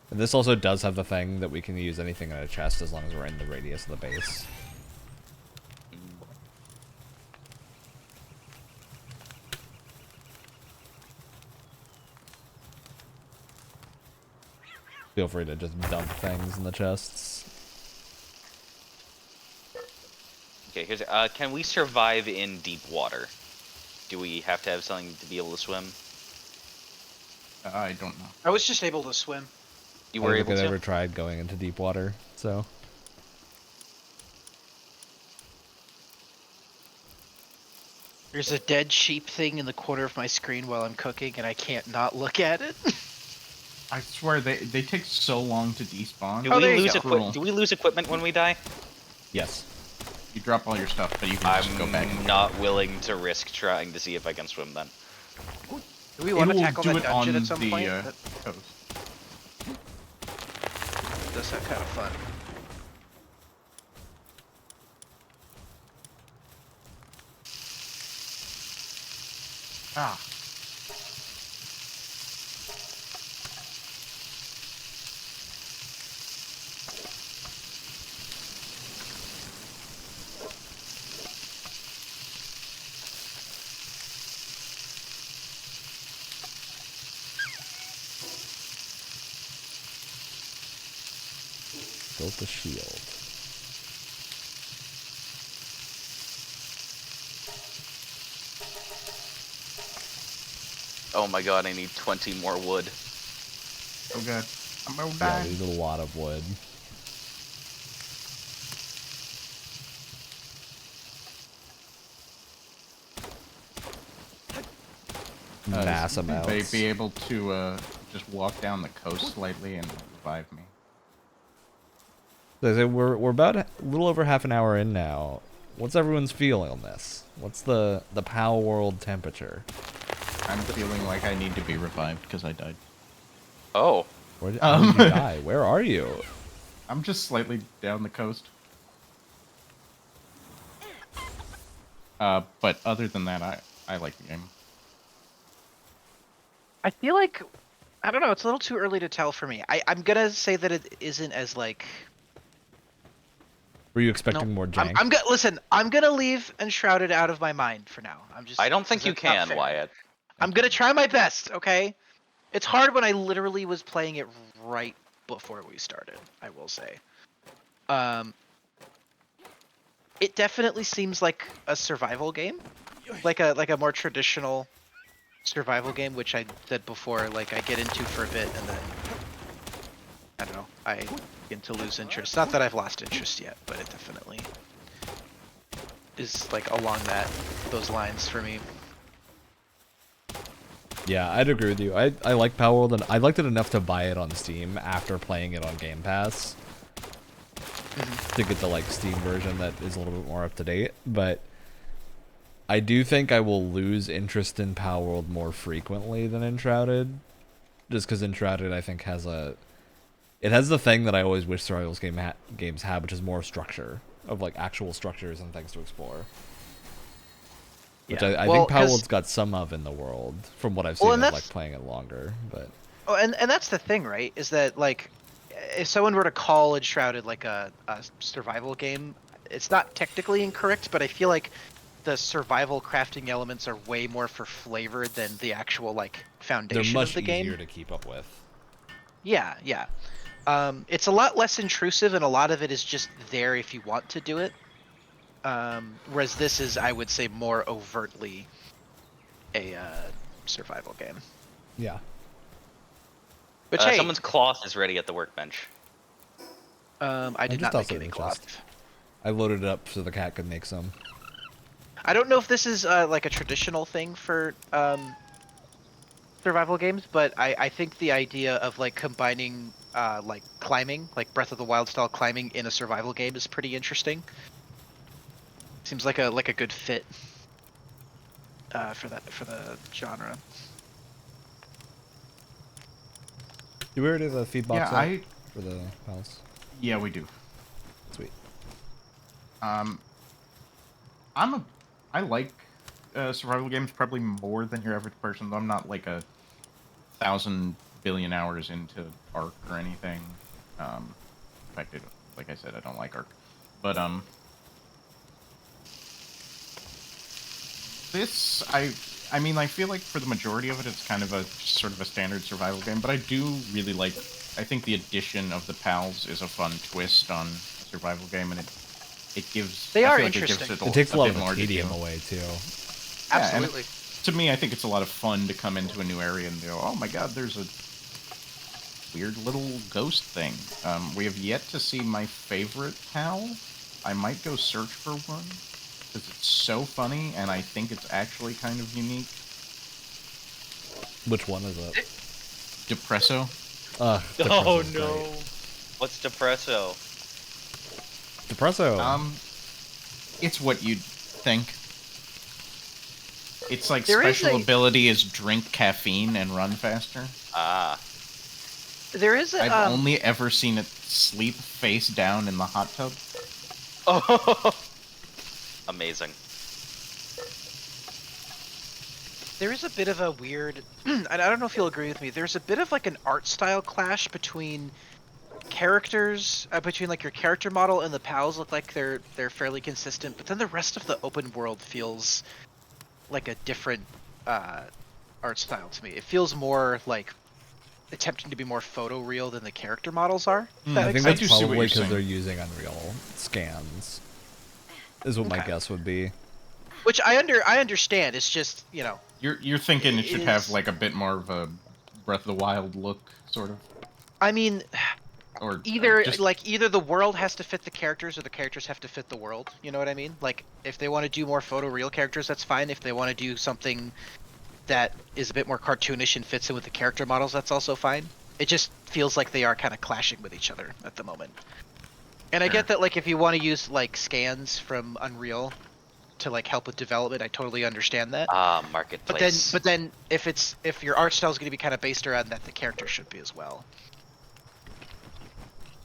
And this also does have the thing that we can use anything in a chest as long as we're in the radius of the base. Feel free to just dump things in the chests. Okay, here's. Can we survive in deep water? Do we have to have something to be able to swim? I don't know. I was just able to swim. You I were don't able think I've to. ever tried going into deep water, so... There's a dead sheep thing in the corner of my screen while I'm cooking, and I can't not look at it. I swear they take so long to despawn. Do Oh, we there you lose go. Do we lose equipment when we die? Yes. You drop all your stuff, but you can just go back. I'm not willing to risk trying to see if I can swim then. Do we want It to will tackle do that it dungeon on at some the point? That coast. does sound kind of fun. Ah. Built a shield. Oh my god, I need 20 more wood. Oh god. I'm gonna Yeah, die. there's a lot of wood. Mass They amounts. be able to just walk down the coast slightly and revive me. So we're about a little over half an hour in now. What's everyone's feeling on this? What's the Palworld temperature? I'm feeling like I need to be revived because I died. Oh. How did you die? Where are you? I'm just slightly down the coast. But other than that, I like the game. I feel like, I don't know, it's a little too early to tell for me. I'm gonna say that it isn't as like. Were you expecting more jank? Listen, I'm gonna leave Enshrouded out of my mind for now. I don't think you can, Wyatt. I'm gonna try my best, okay? It's hard when I literally was playing it right before we started, I will say. It definitely seems like a survival game. Like a more traditional survival game, which I said before, like I get into for a bit and then I don't know, I begin to lose interest. Not that I've lost interest yet, but it definitely is like along those lines for me. Yeah, I'd agree with you. I like Palworld, and I liked it enough to buy it on Steam after playing it on Game Pass to get the like Steam version that is a little bit more up to date. But I do think I will lose interest in Palworld more frequently than Enshrouded, just because Enshrouded I think has the thing that I always wish survival games had, which is more structure of like actual structures and things to explore. Which Yeah. I think Palworld's got some of in the world, from what I've seen of like playing it longer. But and that's the thing, right? Is that like, if someone were to call Enshrouded like a survival game, it's not technically incorrect, but I feel like the survival crafting elements are way more for flavor than the actual like foundation of the game. They're much easier to keep up with. Yeah. It's a lot less intrusive, and a lot of it is just there if you want to do it. Whereas this is, I would say, more overtly a survival game. Yeah. But hey, Someone's cloth is ready at the workbench. I did just not make tossed it any in the cloth. chest. I loaded it up so the cat could make some. I don't know if this is like a traditional thing for survival games, but I think the idea of like combining like climbing, like Breath of the Wild style climbing in a survival game is pretty interesting. Seems like a good fit for the genre. Do we already have the feed box Yeah, up for the house? Yeah, we do. Sweet. I like survival games probably more than your average person, though I'm not like 1,000 billion hours into Ark or anything. In fact, like I said, I don't like Ark. But this, I mean, I feel like for the majority of it, it's kind of sort of a standard survival game, but I do really like, I think the addition of the pals is a fun twist on a survival game, and it gives... They I are feel like interesting. It takes a lot bit of more the to tedium do. away, too. Yeah, and Absolutely. to me, I think it's a lot of fun to come into a new area and go, oh my god, there's a weird little ghost thing. We have yet to see my favorite pal. I might go search for one, because it's so funny, and I think it's actually kind of unique. Which one is it? Depresso. Oh Depresso's no! great. What's Depresso? Depresso. It's what you'd think. It's like There is special a- ability is drink caffeine and run faster. Ah. There is a I've only ever seen it sleep face down in the hot tub. Oh. Amazing. there is a bit of a weird, and I don't know if you'll agree with me. There's a bit of like an art style clash between characters, between like your character model and the pals. Look like they're fairly consistent, but then the rest of the open world feels like a different art style to me. It feels more like attempting to be more photoreal than the character models are. if that I makes think I that's do see what probably you're because saying. they're using Unreal scans. Is what my Okay. guess would be. Which I understand. It's just, you know. You're thinking it should It have is- like a bit more of a Breath of the Wild look, sort of, I mean, or either just either the world has to fit the characters or the characters have to fit the world. You know what I mean? Like, if they want to do more photoreal characters, that's fine. If they want to do something that is a bit more cartoonish and fits in with the character models, that's also fine. It just feels like they are kind of clashing with each other at the moment. And I get that, like, if you want to use like scans from Unreal to like help with development, I totally understand that. Marketplace. But then if your art style is going to be kind of based around that, the character should be as well.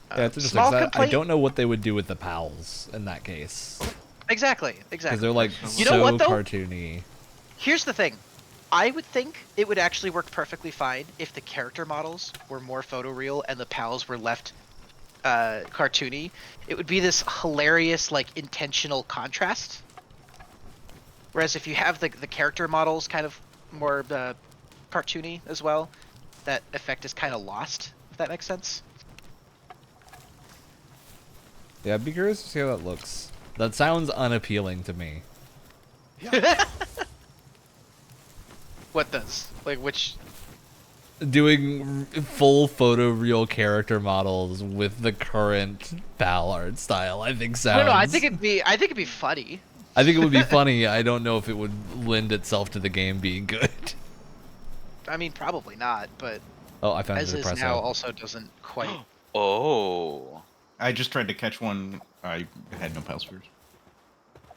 Yeah, it's interesting. Small 'Cause I complaint. don't know what they would do with the pals in that case. Exactly. Because they're like You so know what, though? cartoony. Here's the thing. I would think it would actually work perfectly fine if the character models were more photoreal and the pals were left cartoony. It would be this hilarious, like, intentional contrast. Whereas if you have the character models kind of more cartoony as well, that effect is kind of lost, if that makes sense. Yeah, I'd be curious to see how that looks. That sounds unappealing to me. What does? Like, which... Doing full photoreal character models with the current pal art style, I think sounds. I don't know. I think it'd be funny. I think it would be funny. I don't know if it would lend itself to the game being good. I mean, probably not, but Oh, I found as the is depresso. now also doesn't quite... Oh. I just tried to catch one. I had no pal spheres,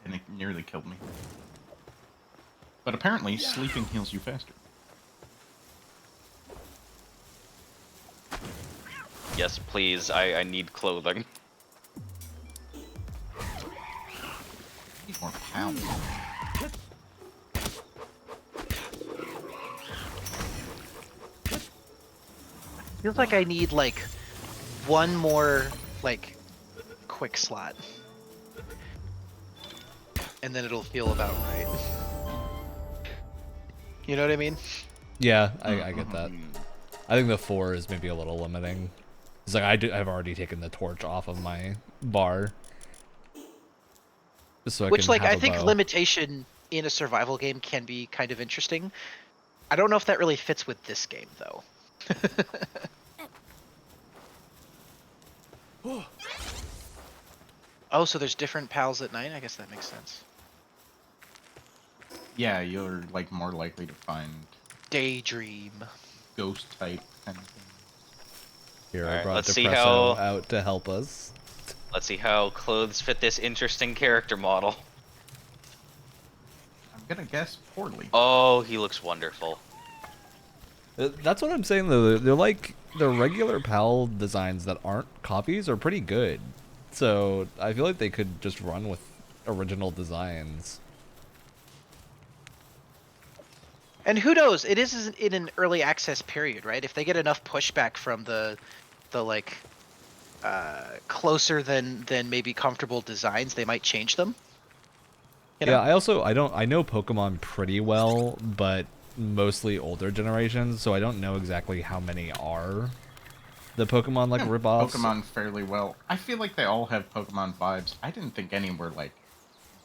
and it nearly killed me. But apparently, sleeping heals you faster. Yes, please. I need clothing. Need more pounds. Feels like I need like one more like quick slot, and then it'll feel about right. You know what I mean? Yeah, I get that. Mm. I think the 4 is maybe a little limiting. It's like I've already taken the torch off of my bar. So Which, can like, have I a think bow. limitation in a survival game can be kind of interesting. I don't know if that really fits with this game, though. Oh, so there's different pals at night? I guess that makes sense. Yeah, you're like more likely to find Daydream. ghost type kind of thing. Here, I Alright, brought let's see depresso how- out to help us. Let's see how clothes fit this interesting character model. I'm gonna guess poorly. Oh, he looks wonderful. That's what I'm saying though. They're like the regular PAL designs that aren't copies are pretty good. So I feel like they could just run with original designs. And who knows? It is in an early access period, right? If they get enough pushback from the like closer than maybe comfortable designs, they might change them. You know? Yeah, I know Pokemon pretty well, but mostly older generations, so I don't know exactly how many are the Pokemon like ripoffs. Pokemon fairly well. I feel like they all have Pokemon vibes. I didn't think any were like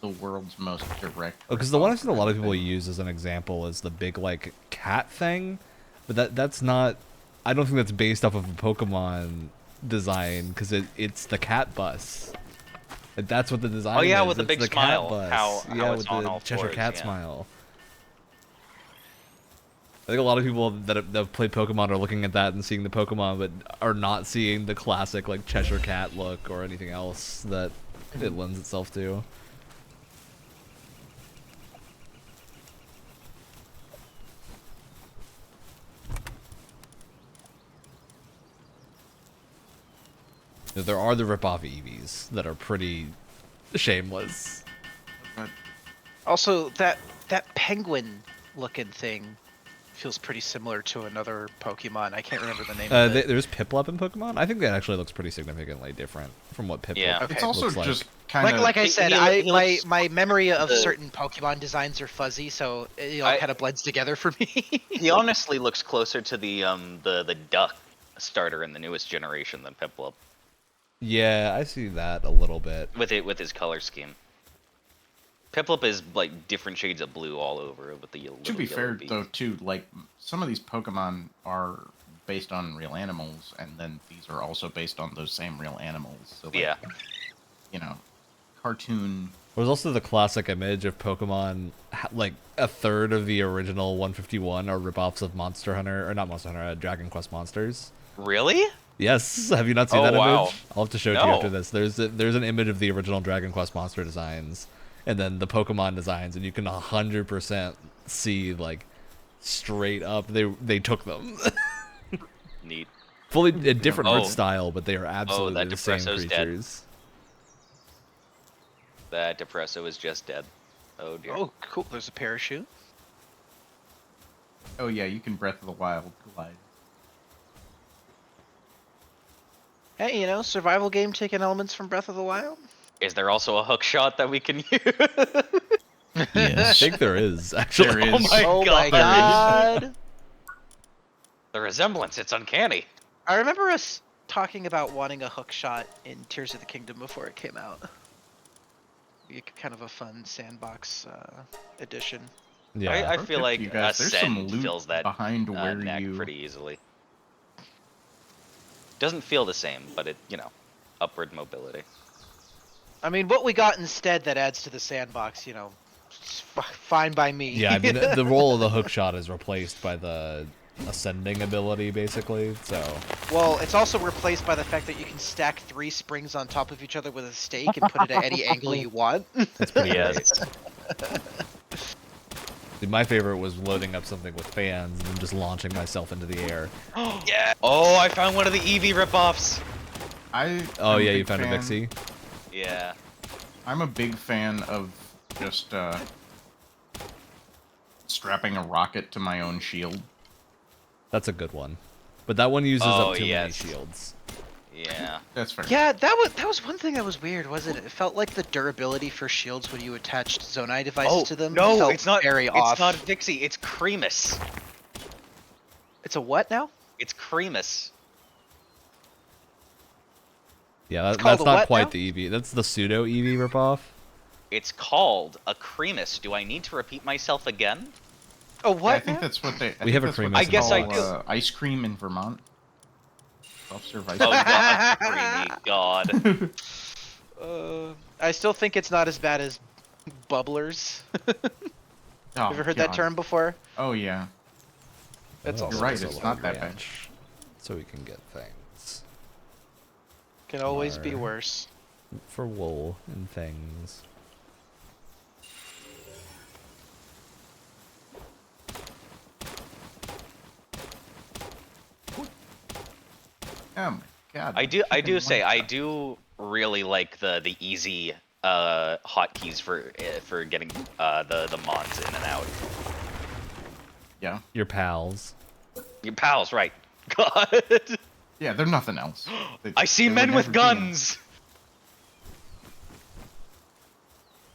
the world's most direct. Because the one I've seen a lot of people anything. use as an example is the big like cat thing, but that's not. I don't think that's based off of a Pokemon design because it's the cat bus. Like, that's what the design. Oh, yeah, is. with the It's big cat smile. bus. How yeah, it's with on the all Cheshire fours, Cat yeah. smile. I think a lot of people that have played Pokemon are looking at that and seeing the Pokemon, but are not seeing the classic like Cheshire Cat look or anything else that it lends itself to. There are the rip-off Eevees that are pretty shameless. But Also, that penguin looking thing feels pretty similar to another Pokemon. I can't remember the name of it. There's Piplup in Pokemon. I think that actually looks pretty significantly different from what Piplup Yeah. Okay. it's also looks like. just kind of Like I He- said, he looks- my memory of the- certain Pokemon designs are fuzzy, so it all I- kind of blends together for me. He honestly looks closer to the duck starter in the newest generation than Piplup Yeah, I see that a little bit. with his color scheme. Piplup is like different shades of blue all over with the To little be yellow fair, beak. though, too, like, some of these Pokemon are based on real animals, and then these are also based on those same real animals. So, like, Yeah. you know, cartoon. There's also the classic image of Pokemon, like a third of the original 151 are ripoffs of Monster Hunter, or not Monster Hunter, Dragon Quest monsters. Really? Yes, have you not seen Oh, that wow. image? I'll have to show it to you No. after this. There's an image of the original Dragon Quest monster designs, and then the Pokemon designs, and you can 100% see like straight up they took them. Neat. Fully a different art Oh. style, but they are absolutely that the same Depresso's dead. creatures. That Depresso is just dead. Oh dear. Oh, cool. There's a parachute. Oh, yeah, you can Breath of the Wild glide. Hey, you know, survival game taking elements from Breath of the Wild. Is there also a hook shot that we can use? I Yes. think there is actually. There Oh is. my Oh my God. god! The resemblance, it's uncanny. I remember us talking about wanting a hook shot in Tears of the Kingdom before it came out. Be kind of a fun sandbox edition. Yeah, I Pro feel tip like to you guys, there's some Ascend loot fills that behind where neck you. pretty easily. Doesn't feel the same, but it, upward mobility. I mean, what we got instead that adds to the sandbox, you know, fine by me. yeah. I mean, the role of the hook shot is replaced by the ascending ability, basically. So Well, it's also replaced by the fact that you can stack 3 springs on top of each other with a stake and put it at any angle you want. that's pretty Yes. great. Dude, my favorite was loading up something with fans and then just launching myself into the air. Yeah. Oh, I found one of the Eevee ripoffs. Oh I'm yeah, a you big found a fan- Vixie. Yeah. I'm a big fan of just strapping a rocket to my own shield. That's a good one, but that one uses Oh, up too yes. many shields. Yeah. That's fair. Yeah, that was one thing that was weird, wasn't it? It felt like the durability for shields when you attached Zonai devices to them no, felt it's not. very it's off. not Vixie. It's Cremus. It's a what now? It's Cremus. Yeah, It's that, called that's a not what quite now? the Eevee. That's the pseudo Eevee ripoff. It's called a Cremus. Do I need to repeat myself again? Oh, Yeah, what? I think now? that's what they. We have a that's what cream they I guess I call, do. Ice cream in Vermont. Self-serve ice Oh cream. god, creamy god. I still think it's not as bad as bubblers. Oh, Ever heard that God. term before? Oh yeah. That's Oh, also You're right, so it's low not that bad. range, so we can get things Can always be Are- worse. for wool and things. Oh my God. I do Chicken say one I shot. do really like the easy hotkeys for getting the mods in and out. Yeah. Your pals. Your pals, right? God. Yeah, they're nothing else. I see would men with never be in- guns.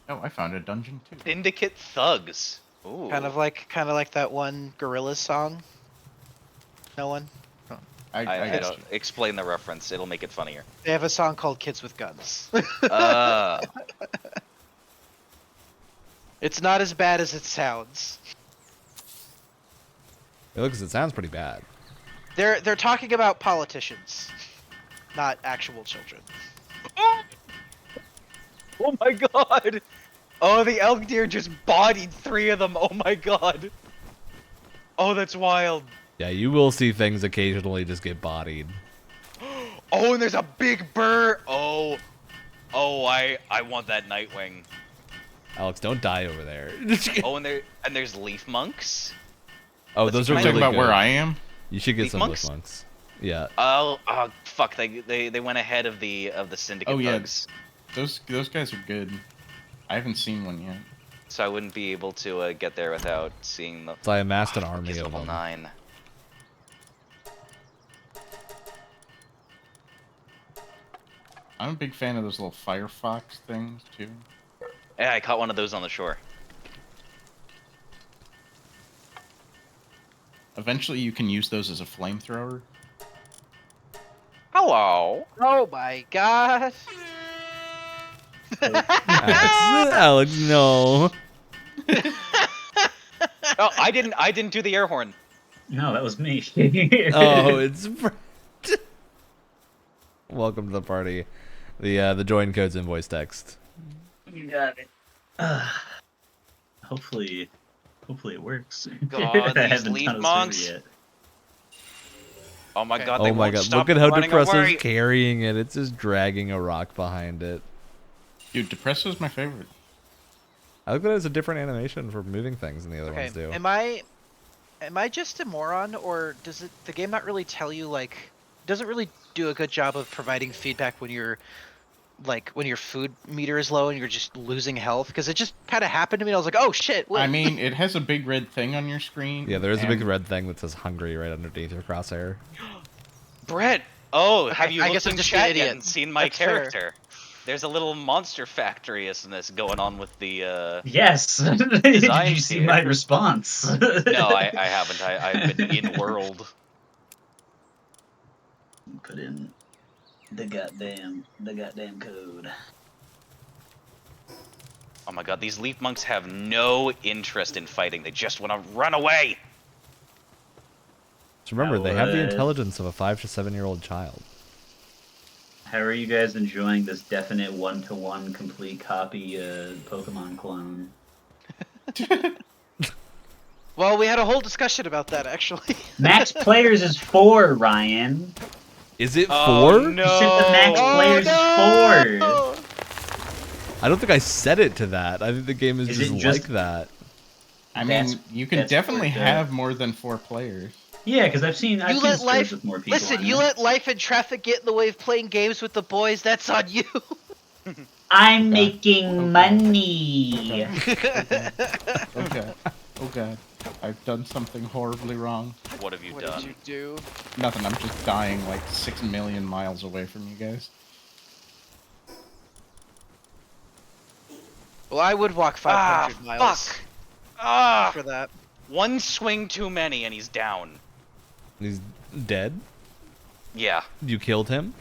Oh, I found a dungeon too. Syndicate thugs. Ooh. Kind of like that one Gorillaz song. No one. I don't explain the reference. It'll make it funnier. They have a song called "Kids with Guns." It's not as bad as it sounds. It looks. It sounds pretty bad. They're talking about politicians, not actual children. Oh my god! Oh, the elk deer just bodied 3 of them. Oh my god. Oh, that's wild. Yeah, you will see things occasionally just get bodied. Oh, and there's a big bird. Oh, I want that Nightwing. Alex, don't die over there. Oh, and there's leaf monks. Oh, those are You're really talking about good. where I am? You should get Leaf some monks? leaf monks. Yeah. Oh, fuck! They went ahead of the syndicate Oh, yeah. thugs, Those guys are good. I haven't seen one yet. so I wouldn't be able to get there without seeing the. So I amassed an Fuck, army he's of level them. 9. I'm a big fan of those little Firefox things too. Yeah, I caught one of those on the shore. Eventually, you can use those as a flamethrower. Hello. Oh my god! Alex, no. Oh, I didn't do the air horn. No, that was me. Oh, it's Brett. Welcome to the party. The join code's in voice text. You got it. Hopefully it works. God, I these haven't leaf done a monks. survey yet. Oh my god, Oh they my won't god, stop look at how running Depresso's away. carrying it. It's just dragging a rock behind it. Dude, Depresso's my favorite. I look at it as a different animation for moving things than the other Okay, ones do. am I just a moron, or does the game not really tell you, like, doesn't really do a good job of providing feedback when you're, like, when your food meter is low and you're just losing health? Because it just kind of happened to me and I was like, oh shit, wait. I mean, it has a big red thing on your screen. Yeah, there is a big and- red thing that says hungry right underneath your crosshair. Brett, oh, Okay, have you I looked guess I'm in just an chat idiot. yet and seen my That's fair. character? There's a little monster factory-isness going on with the, Yes. Did Design you see here. my response? No, I haven't. I've been in-world. Put in the goddamn code. Oh my god, these leaf monks have no interest in fighting. They just want to run away! So remember, they have the Alex. intelligence of a 5 to 7-year-old child. How are you guys enjoying this definite one-to-one complete copy Pokemon clone? Well, we had a whole discussion about that, actually. Max players is 4, Ryan. Is it 4? Oh, no! You said the max players is 4. I don't think I set it to that. I think the game is Is just it just- like that. I mean, That's- you can that's definitely worth it. have more than 4 players. Yeah, because I've seen let streams life- with more people. Listen, on you it. let life and traffic get in the way of playing games with the boys, that's on you. I'm making money. Okay. Oh god. I've done something horribly wrong. What have you What done? did you do? Nothing, I'm just dying like 6 million miles away from you guys. Well, I would walk 500 miles Fuck! Ah! for that. One swing too many and he's down. He's dead? Yeah. You killed him?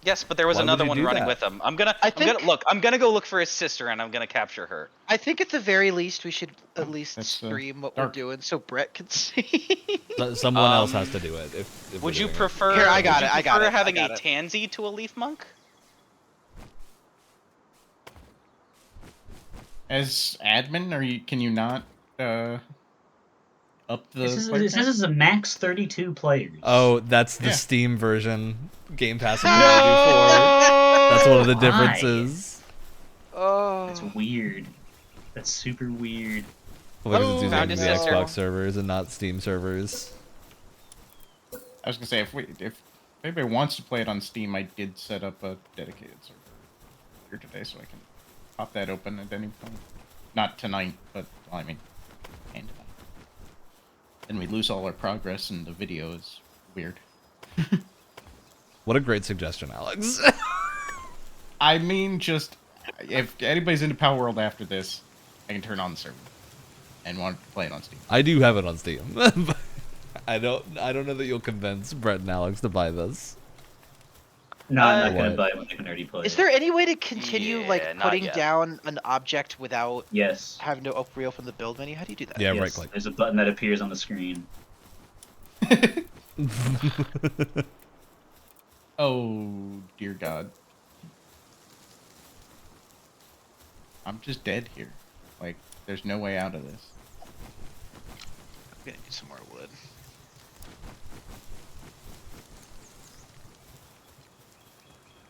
Yes, but there was Why would another you one do running that? with him. I'm gonna think- go look for his sister and I'm gonna capture her. I think at the very least we should at least That's, stream what dark. we're doing so Brett can see. Someone else has to do it. If we're Would you doing it. prefer? Here, I got would it, you I got prefer it, I having got a it. tansy to a leaf monk? As admin, can you not up the It player says count? it's a max 32 players. Oh, that's the Yeah. Steam version. Game Pass is gonna do 4. That's one of the Why? differences. Oh. That's weird. That's super weird. Well, because it's Found using his the sister. Xbox servers and not Steam servers. I was gonna say if anybody wants to play it on Steam, I did set up a dedicated server here today, so I can pop that open at any point. Not tonight, but well, I mean, and tonight. Then we lose all our progress, and the video is weird. What a great suggestion, Alex. I mean, just if anybody's into Palworld after this, I can turn on the server and want to play it on Steam. I do have it on Steam. But I don't know that you'll convince Brett and Alex to buy this. No, I'm not What? gonna buy it when I can already play Is it. there any way to continue Yeah, like not putting yet. down an object without Yes. having to reopen the build menu? How do you do that? Yeah, Yes, right click. There's a button that appears on the screen. Oh, dear God. I'm just dead here. Like, there's no way out of this. I'm gonna need some more wood.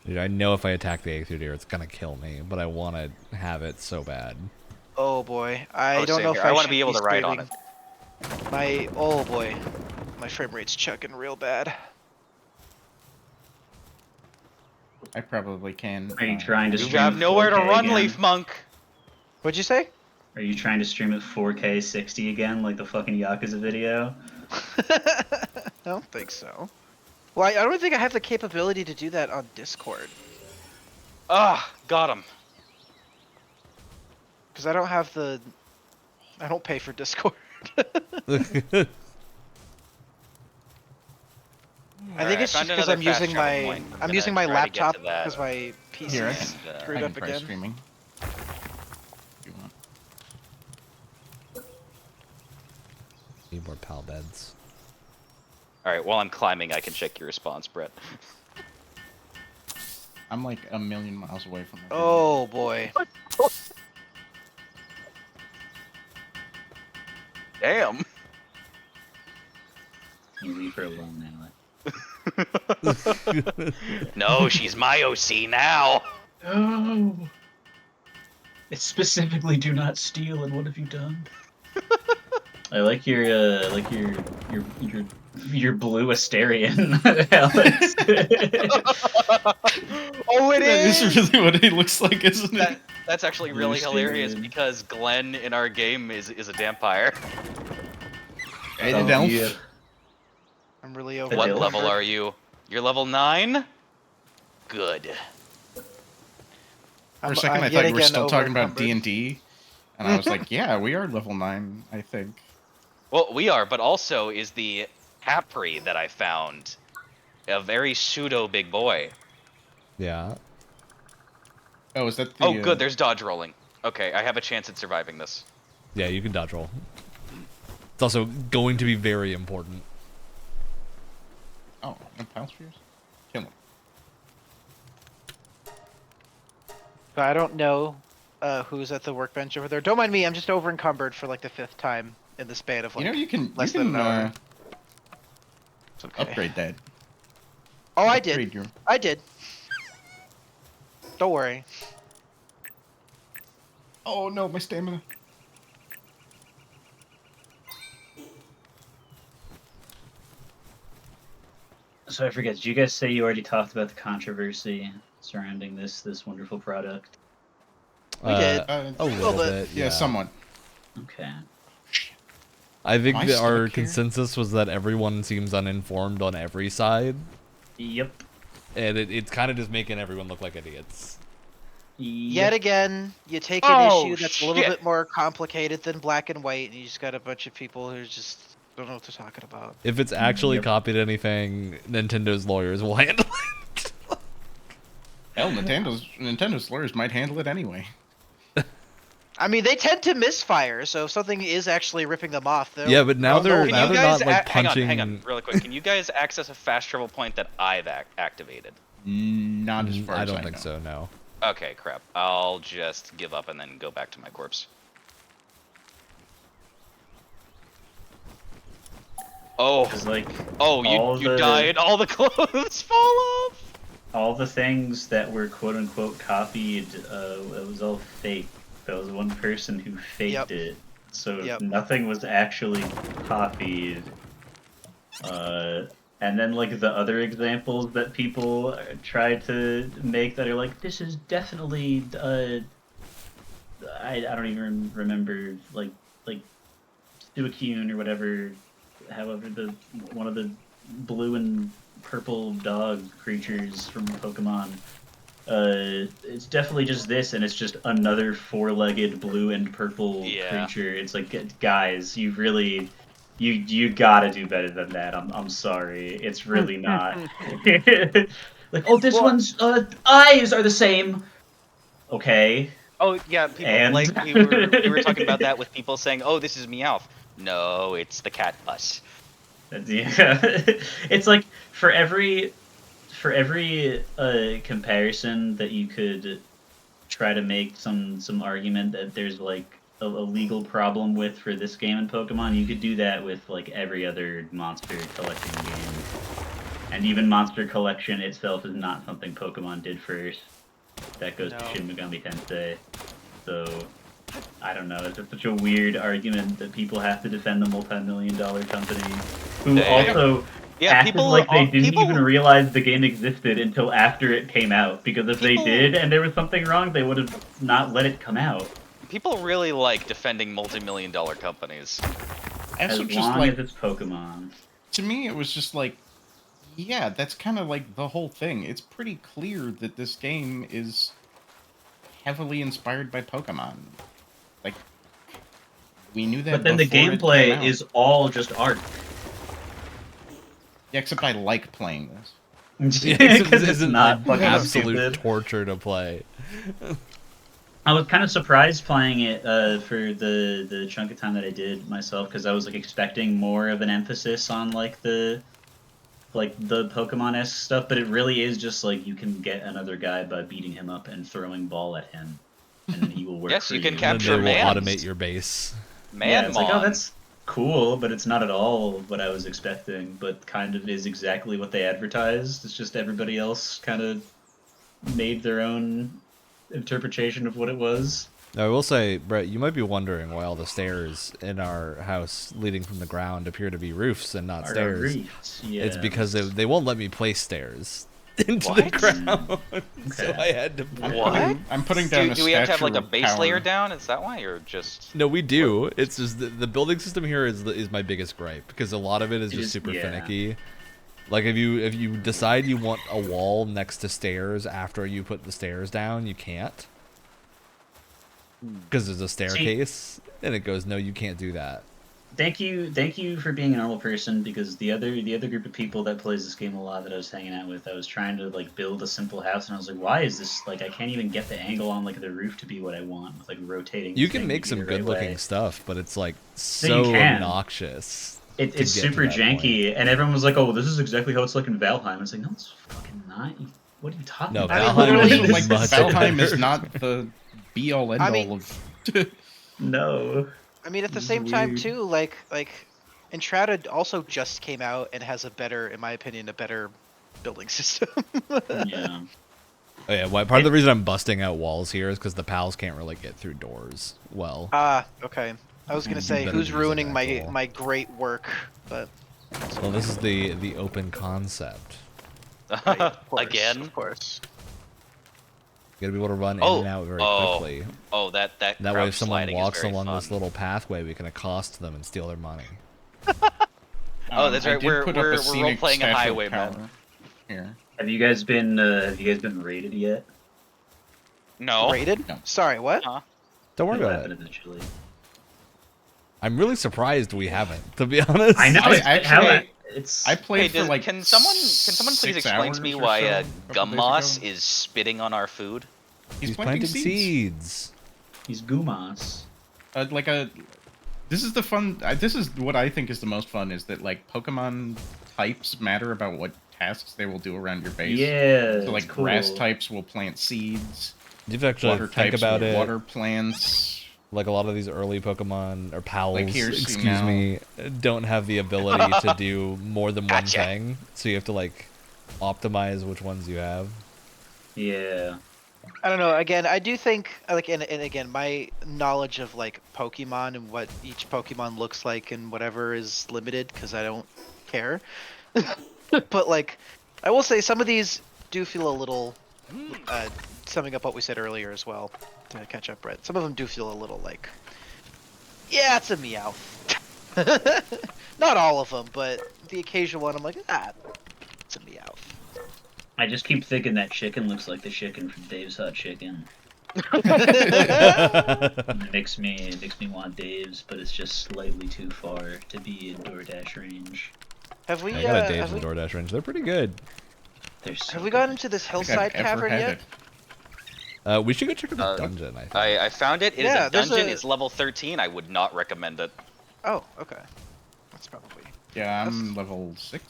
Dude, I know if I attack the Aether it's gonna kill me, but I want to have it so bad. Oh boy, I Oh, don't same know here. if I I wanna should be able to ride on streaming. Oh boy, my frame rate's chugging real bad. I probably can. Are you trying to You stream have at nowhere to 4K run, again? leaf monk. What'd you say? Are you trying to stream at 4K 60 again, like the fucking Yakuza video? I don't think so. Well, I don't think I have the capability to do that on Discord Ah, got him. because I don't have the. I don't pay for Discord. I think it's just because I'm using my laptop because my PC Here, is I screwed can up try again. streaming. Need more pal beds. All right, while I'm climbing, I can check your response, Brett. I'm like a million miles away from it. Oh boy. Damn. You leave her alone now. No, she's my OC now. Oh. It's specifically do not steal, and what have you done? I like your blue Asterion, Alex. Oh, it That is. is really what he looks like, isn't it? That's actually really hilarious because Glenn in our game is a vampire. And Oh, an elf. yeah. I'm really over. What Dilf. level are you? You're level 9? Good. For a second, I thought you were still talking about D&D, and I was like, yeah, we are level 9, I think. Well, we are, but also is the Capri that I found a very pseudo big boy. Yeah. Oh, is that the... Oh, good, there's dodge rolling. Okay, I have a chance at surviving this. Yeah, you can dodge roll. It's also going to be very important. Oh, no pal spheres? Kill him. I don't know who's at the workbench over there. Don't mind me. I'm just over encumbered for like the 5th time in the span of like. You know, you can less than an hour. It's okay. upgrade that. Oh, I Upgrade did. your... I did. Don't worry. Oh no, my stamina. So I forget, did you guys say you already talked about the controversy surrounding this wonderful product? We did. A A little bit. bit. Yeah, somewhat. Okay. I think Am I that our stuck here? consensus was that everyone seems uninformed on every side, Yep. and it's kind of just making everyone look like idiots. Yet again, you take an Oh, issue that's a little shit. bit more complicated than black and white, and you just got a bunch of people who just don't know what they're talking about. If it's actually Yep. copied anything, Nintendo's lawyers will handle it. Hell, Nintendo's lawyers might handle it anyway. I mean, they tend to misfire, so if something is actually ripping them off, they're Yeah, but now they'll know they're about now it. they're not like hang punching. on, really quick. Can you guys access a fast travel point that I've activated? Not as far I as don't I think know. so. No. Okay, crap. I'll just give up and then go back to my corpse. Oh, 'Cause, like, oh, all you the- died. All the clothes fall off. all the things that were quote-unquote copied, it was all fake. There was one person who faked Yep. it, so Yep. nothing was actually copied. And then, like, the other examples that people try to make that are like, this is definitely, I don't even remember, like Suicune or whatever, however, one of the blue and purple dog creatures from Pokemon. It's definitely just this, and it's just another four-legged blue and purple Yeah. creature. It's like, guys, you really, you gotta do better than that. I'm sorry, it's really not. Like, oh, this one's eyes are the same. Okay. Oh yeah, people And- like we were talking about that with people saying, "Oh, this is Meowth." No, it's the cat bus. Yeah. It's like for every comparison that you could try to make some argument that there's like a legal problem with for this game in Pokemon, you could do that with like every other monster collecting game. And even Monster Collection itself is not something Pokemon did first. That goes to Shin Megami Tensei. So I don't know, it's just such a weird argument that people have to defend the multi-million-dollar company who also acted like they didn't even realize the game existed until after it came out. Because if they did and there was something wrong, they would have not let it come out. People really like defending multi-million-dollar companies. As Also, just long like, as it's Pokemon. to me, it was just like, yeah, that's kind of like the whole thing. It's pretty clear that this game is heavily inspired by Pokemon. Like, we knew that. But then the before it came gameplay out. is all just art. Yeah, except I like playing this. This Because it's isn't not like fucking absolute stupid. torture to play. I was kind of surprised playing it for the chunk of time that I did myself, because I was like expecting more of an emphasis on like the Pokemon-esque stuff, but it really is just like you can get another guy by beating him up and throwing ball at him, and then he will work Yes, for you can And then capture they will mans. automate your base. Yeah, it's like, oh, Manmon. that's cool, but it's not at all what I was expecting, but kind of is exactly what they advertised. It's just everybody else kind of made their own interpretation of what it was. Now, I will say, Brett, you might be wondering why all the stairs in our house leading from the ground appear to be roofs and not stairs. Yeah. It's because they won't let me place stairs into What? the ground, so I had to. What? I'm putting down Do, a do we have to have like a statue of base power. layer down? Is that why, or just? No, we do. It's just the building system here is my biggest gripe, because a lot of it is just super finicky. Like if you decide you want a wall next to stairs after you put the stairs down, you can't. Because there's a staircase, and it goes, no, you can't do that. Thank you for being a normal person, because the other group of people that plays this game a lot that I was hanging out with, I was trying to like build a simple house, and I was like, why is this like I can't even get the angle on like the roof to be what I want with like rotating. You thing can make to be some the right good-looking way. stuff, but it's like you so can. obnoxious. It's to get to super that janky, and everyone was like, "Oh, well, this is exactly how it's like in Valheim." It's like, no, it's fucking not. What are you talking No, about? I mean, Valheim literally, is like much Valheim better. is not the be all end all I mean- of. No. I mean, at the This is same time weird. too, like Entrada also just came out and has a better, in my opinion, a better building system. Yeah. Oh yeah, part of the reason I'm busting out walls here is because the pals can't really get through doors well. Ah, okay. I was gonna say, better who's use a ruining my back wall. my great work? But Well, this is the open concept. right, of course, Again? of course. You gotta be able to run in Oh, and out very oh, quickly. Oh, that That way, crouch if someone sliding is walks very along fun. this little pathway, we can accost them and steal their money. Oh, that's I right, did we're- put up a we're scenic role-playing a statue of highwayman. power here. Have you guys been raided yet? No. Rated? No. Sorry, what? Huh? Don't worry It'll about happen it. eventually. I'm really surprised we haven't, to be honest. I know. I It's, actually- it's I played Hey, for like. can someone please 6 explain to me hours or why so, a couple days Gummoss ago. is spitting on our food? He's planting planting seeds. he's Gumas. Like a. This is the fun. This is what I think is the most fun. Is that like Pokemon types matter about what tasks they will do around your base. Yeah. So like it's cool. grass types will plant seeds. You have to actually Water think types about will it. water plants. Like a lot of these early Pokemon or pals, Like here, see excuse now. me, don't have the ability to do more than one Gotcha. thing. So you have to like optimize which ones you have. Yeah. I don't know. Again, I do think like, and again, my knowledge of like Pokemon and what each Pokemon looks like and whatever is limited because I don't care. But like, I will say some of these do feel a little, summing up what we said earlier as well to catch up, Brett. Some of them do feel a little like, yeah, it's a Meowth. Not all of them, but the occasional one, I'm like, it's a Meowth. I just keep thinking that chicken looks like the chicken from Dave's Hot Chicken. It makes me want Dave's, but it's just slightly too far to be in DoorDash range. Have we? I got a Dave's have in we, DoorDash range. They're pretty good. They're so have we good. gone into this I think hillside I've ever cavern had yet? it. We should go check out the dungeon. I think. I found it. It is Yeah, a there's dungeon. a- It's level 13. I would not recommend it. Oh, okay. That's probably. Yeah, I'm level 6.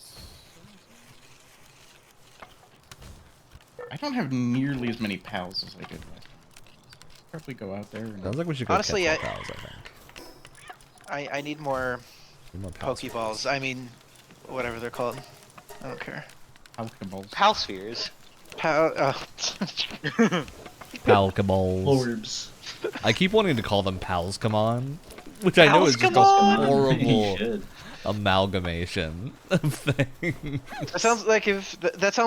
I don't have nearly as many pals as I did last time. Probably go out there and Sounds like we should go Honestly, catch more pals. I think. I need more Need more pals. Pokeballs. I mean, whatever they're called. I don't care. Pokeballs. Pal spheres. Palkaballs. Orbs. I keep wanting to call them pals. Come on, which I know is just a Palscamon? horrible You should. amalgamation of things. That sounds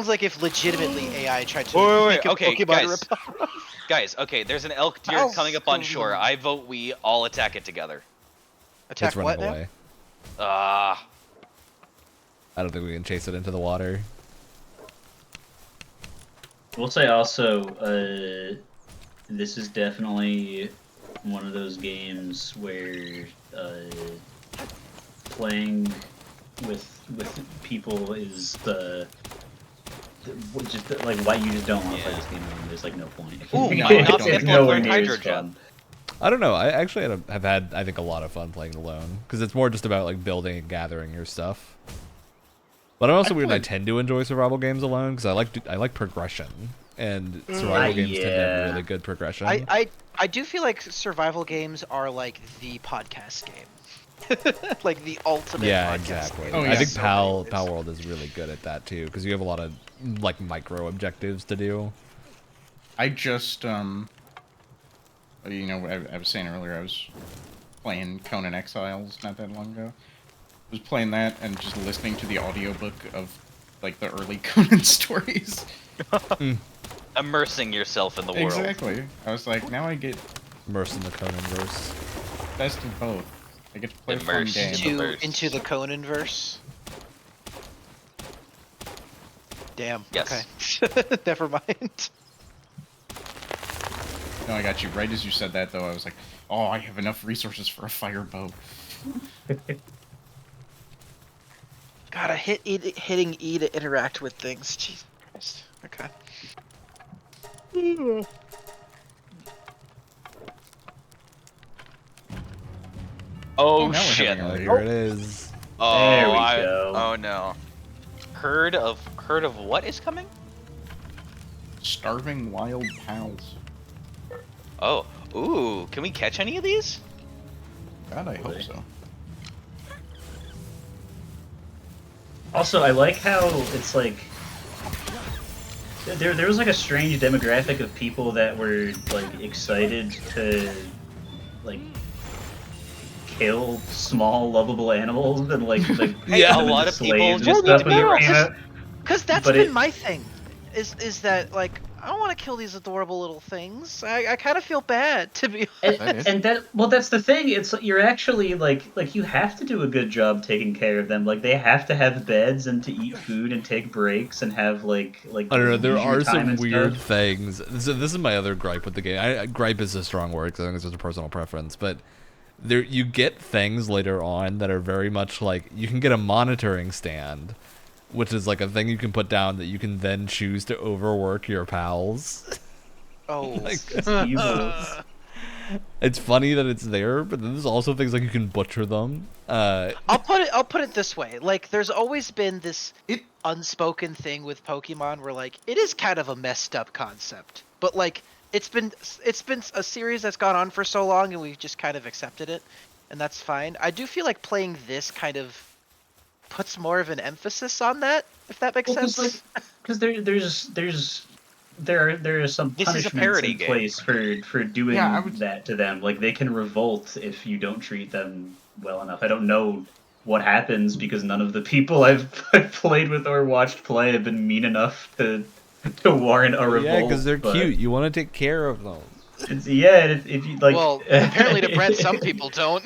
like if legitimately AI tried to Wait, make a okay, Pokemon guys. repel. Guys, okay, there's an elk deer coming up on shore. I vote we all attack it together. Attack It's what running now? away. Ah. I don't think we can chase it into the water. We'll say also, this is definitely one of those games where playing with people is just like why you just don't want to play Yeah. this game alone. There's like no point. Ooh, No, might I not don't be think It's able to nowhere learn near as hydrogen. fun. I don't know. I actually have had, I think, a lot of fun playing alone because it's more just about like building and gathering your stuff. But I'm also weird. I tend to enjoy survival games alone because I like progression, and survival games tend to have yeah. really good progression. I do feel like survival games are like the podcast game. Like the ultimate Yeah, podcast exactly. game. Oh, I yeah. think So many ways. Palworld is really good at that too because you have a lot of like micro objectives to do. I just you know, I was saying earlier, I was playing Conan Exiles not that long ago. I was playing that and just listening to the audiobook of like the early Conan stories. Immersing yourself in the world. Exactly. I was like, now I get Immersed in the Conan verse. best of both. I get to play a fun Immersed. game. Into the Conan verse. Damn. Yes. Okay. Never mind. No, I got you. Right as you said that, though, I was like, oh, I have enough resources for a fire bow. God, I hitting E to interact with things. Jesus Christ. Okay. Oh now we're shit! having Oh, a- here it is. Oh, There we go. Oh no. Herd of what is coming? Starving wild pals. Oh, ooh, can we catch any of these? God, I hope so. Also, I like how it's like there was like a strange demographic of people that were like excited to like kill small lovable animals and like Yeah, turn them a lot into of people slaves and just- stuff when they No, came out. Because that's But been it- my thing. Is that like I don't want to kill these adorable little things. I kind of feel bad to be. And that's the thing. It's you're actually like you have to do a good job taking care of them. Like they have to have beds and to eat food and take breaks and have like I don't know. There leisure are time some and weird stuff. things. So this is my other gripe with the game. Gripe is a strong word because I think it's just a personal preference. But there, you get things later on that are very much like you can get a monitoring stand, which is like a thing you can put down that you can then choose to overwork your pals. Oh. Like, It's evil. it's funny that it's there, but then there's also things like you can butcher them. I'll put it this way. Like there's always been this unspoken thing with Pokemon where like it is kind of a messed up concept. But like it's been a series that's gone on for so long and we've just kind of accepted it, and that's fine. I do feel like playing this kind of puts more of an emphasis on that, if that makes sense. Because there are some This is a punishments parody in game. place for doing Yeah, I would- that to them. Like they can revolt if you don't treat them well enough. I don't know what happens because none of the people I've played with or watched play have been mean enough to warrant a revolt. yeah, because they're but cute. You want to take care of them. If you like, Well, apparently to Brett, some people don't.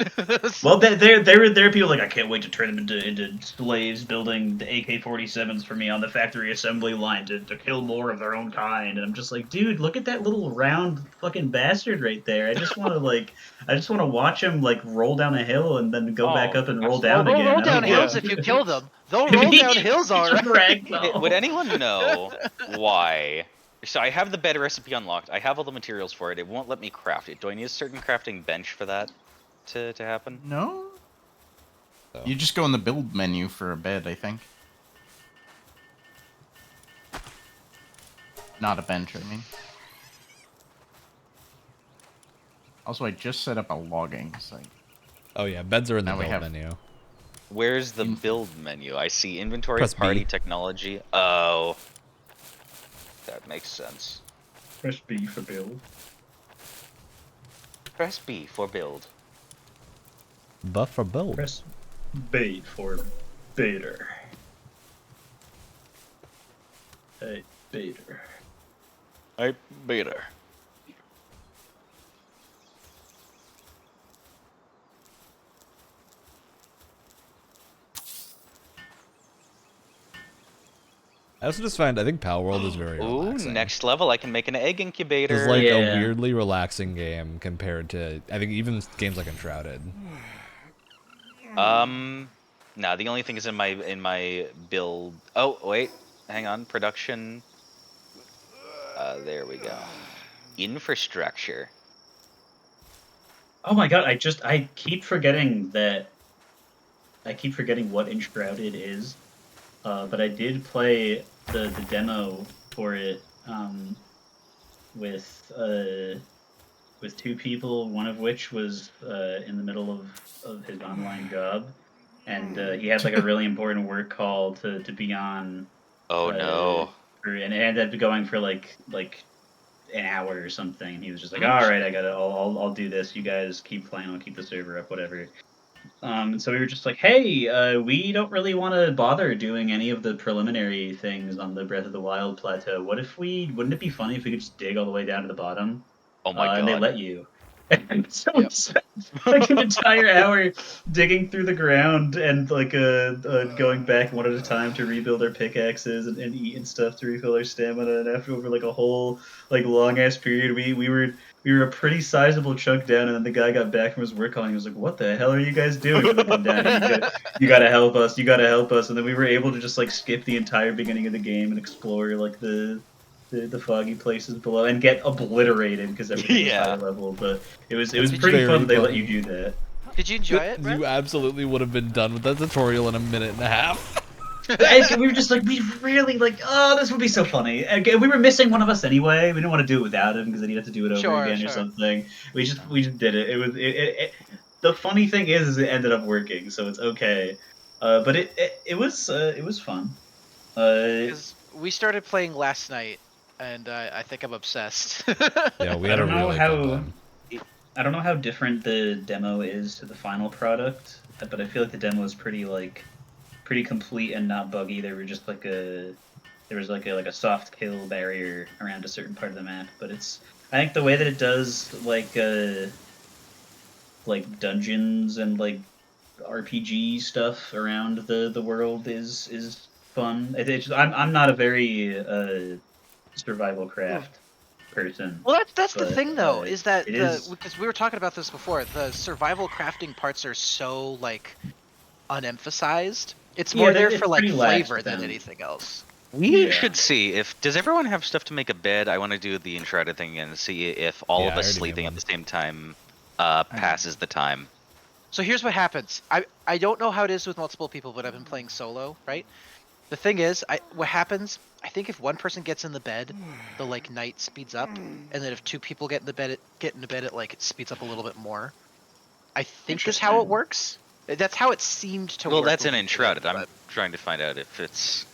Well, there are people like I can't wait to turn them into slaves, building the AK-47s for me on the factory assembly line to kill more of their own kind. And I'm just like, dude, look at that little round fucking bastard right there. I just want to watch him like roll down a hill and then go back up and roll down They'll again. roll I don't down care. hills if you kill them. They'll roll down hills, all right. Ragdoll. Would anyone know why? So I have the bed recipe unlocked. I have all the materials for it. It won't let me craft it. Do I need a certain crafting bench for that to happen? No? So. You just go in the build menu for a bed, I think. Not a bench, I mean. Also, I just set up a logging site. Oh yeah, beds are in the Now we build have- menu. Where's the build menu? I see inventory, Press B. party, technology. Oh. That makes sense. Press B for build. Press B for build. Buff for build. Press B for Bader. Hey, Bader. I beta. I also just find I think Palworld is very Ooh, relaxing. next level. I can make an egg incubator. It's like Yeah. a weirdly relaxing game compared to I think even games like Enshrouded. No, the only thing is in my build. Oh wait, hang on, production. There we go. Infrastructure. Oh my god, I keep forgetting that. I keep forgetting what Enshrouded is. But I did play the demo for it with two people, one of which was in the middle of his online job, and he had like a really important work call to be on. Oh no. And it ended up going for like an hour or something. And he was just like, "All right, I'll do this. You guys keep playing. I'll keep the server up, whatever." And so we were just like, "Hey, we don't really want to bother doing any of the preliminary things on the Breath of the Wild plateau. Wouldn't it be funny if we could just dig all the way down to the bottom?" Oh my god. And they let you. And so we spent like an entire hour digging through the ground and like going back one at a time to rebuild our pickaxes and eat and stuff to refill our stamina. And after over like a whole like long ass period, we were a pretty sizable chunk down. And then the guy got back from his work call and he was like, "What the hell are you guys doing?" And we come down, you gotta help us. You gotta help us. And then we were able to just like skip the entire beginning of the game and explore like the foggy places below and get obliterated because everything was high level. But it was pretty fun that they let you do that. Did you enjoy it, Brett? You absolutely would have been done with that tutorial in a minute and a half. We were just like, we really like, oh, this would be so funny. And we were missing one of us anyway. We didn't want to do it without him because then he'd have to do it over again or something. We just did it. It was the funny thing is it ended up working, so it's okay. But it was fun. Because we started playing last night, and I think I'm obsessed. Yeah, we had a really fun time. I don't know how different the demo is to the final product, but I feel like the demo is pretty complete and not buggy. There was like a soft kill barrier around a certain part of the map, but I think the way that it does like dungeons and like RPG stuff around the world is fun. I'm not a very survival craft person. Well, that's the thing though, is that is because we were talking about this before, the survival crafting parts are so like unemphasized. It's more there for like flavor than anything else. We should see does everyone have stuff to make a bed? I want to do the Enshrouded thing and see if all of us sleeping at the same time passes the time. So here's what happens. I don't know how it is with multiple people, but I've been playing solo, right? The thing is, what happens, I think if one person gets in the bed, the like night speeds up, and then if two people get into bed, it like it speeds up a little bit more. I think is how it works. That's how it seemed to work. Well, that's an Enshrouded. I'm trying to find out if it's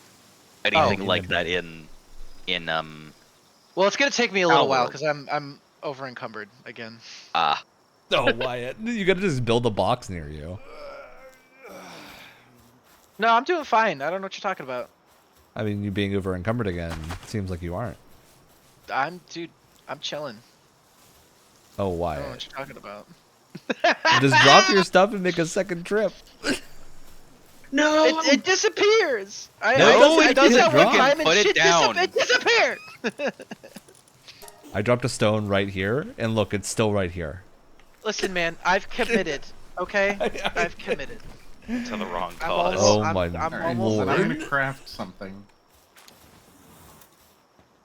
anything like that in Well, it's gonna take me a little while because I'm over encumbered again. No, Wyatt, you gotta just build a box near you. No, I'm doing fine. I don't know what you're talking about. I mean, you being over encumbered again seems like you aren't. I'm chilling. Oh, I don't know Wyatt. what you're talking about. Just drop your stuff and make a second trip. No, It disappears. it doesn't drop. Put it down. It disappeared. I dropped a stone right here, and look, it's still right here. Listen, man, I've committed. Okay, I've committed. To the wrong I'm cause. almost- Oh my I'm almost lord. I'm gonna craft something.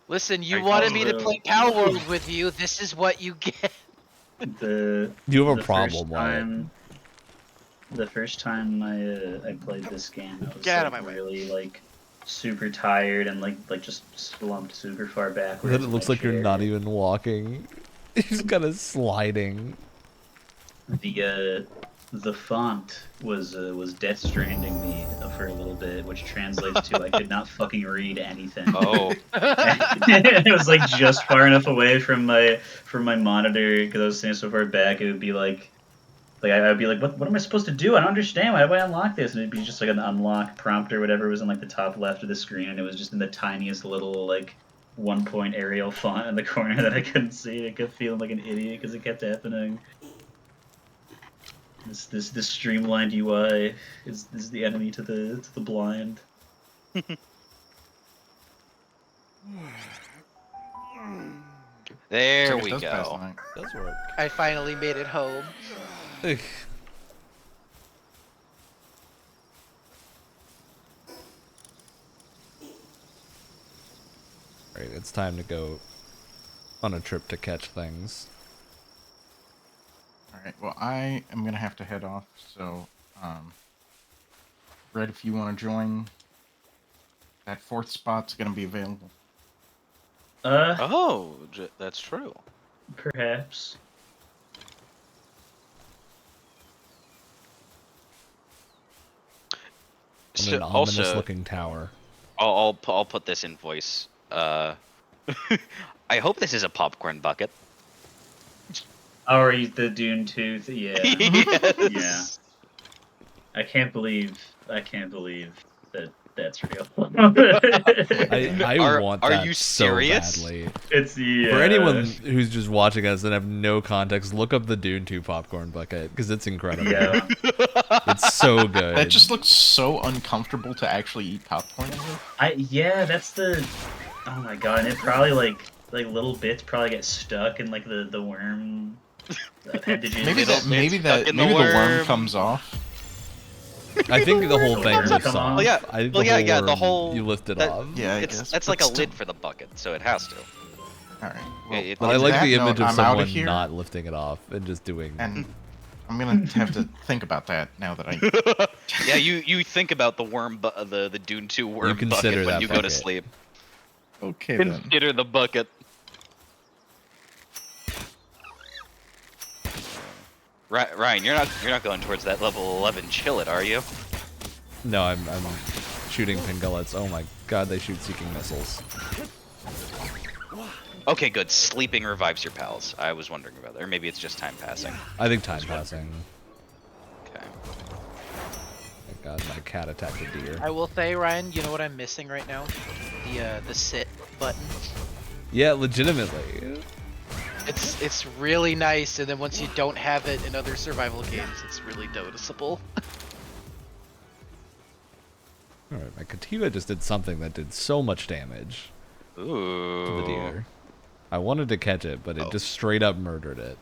Listen, you I wanted me to also- play Palworld with you. This is what you get. You have a problem, Wyatt. The first time I played this game, I was Get out of my way. really like super tired and like just slumped super far backwards. It looks like you're not even walking. You're just kind of sliding. The font was Death Stranding me for a little bit, which translates to I could not fucking read anything. Oh. It was like just far enough away from my monitor because I was standing so far back. It would be like I'd be like, what am I supposed to do? I don't understand. Why do I unlock this? And it'd be just like an unlock prompt or whatever was in like the top left of the screen, and it was just in the tiniest little like 1-point Arial font in the corner that I couldn't see. I kept feeling like an idiot because it kept happening. This streamlined UI is the enemy to the blind. There Circus we does pass go. tonight. Does work. I finally made it home. Right, it's time to go on a trip to catch things. Alright, well, I am going to have to head off, so, Red, if you want to join, that 4th spot's going to be available. Oh, that's true. Perhaps. On an ominous looking tower. I'll put this in voice. I hope this is a popcorn bucket. Oh, are you the Dune Tooth? Yeah. Yes. Yeah. I can't believe that that's real. I want are that you so serious? badly. It's yeah. For anyone who's just watching us and have no context, look up the Dune 2 popcorn bucket because it's incredible. Yeah. It's so good. That just looks so uncomfortable to actually eat popcorn with. Yeah, that's the. Oh my god! And it probably like little bits probably get stuck in like the worm appendages. Maybe the the worm worm comes off. I think the whole thing Worms lifts come off. off. Well, yeah. I think Well, yeah, the worm, whole- you lift it that- off. Yeah, I guess. That's but like a still. lid for the bucket, so it has to. Alright. Well, It- But I on like that the note, image of I'm outta someone here, not lifting it off and just doing. And I'm going to have to think about that now that I... Yeah, you think about the worm, the Dune 2 worm consider bucket when that you go to bucket. sleep. Okay, Consider the bucket. Ryan, you're not going towards that level 11 chillet, are you? No, I'm shooting pingullets. Oh my god, they shoot seeking missiles. Okay, good. Sleeping revives your pals. I was wondering about that, or maybe it's just time passing. I think time passing. Okay. Thank god, my cat attacked a deer. I will say, Ryan, you know what I'm missing right now? The sit button. Yeah, legitimately. It's really nice, and then once you don't have it in other survival games, it's really noticeable. Alright, my Kativa just did something that did so much damage Ooh. to the deer. I wanted to catch it, but it just straight up murdered it.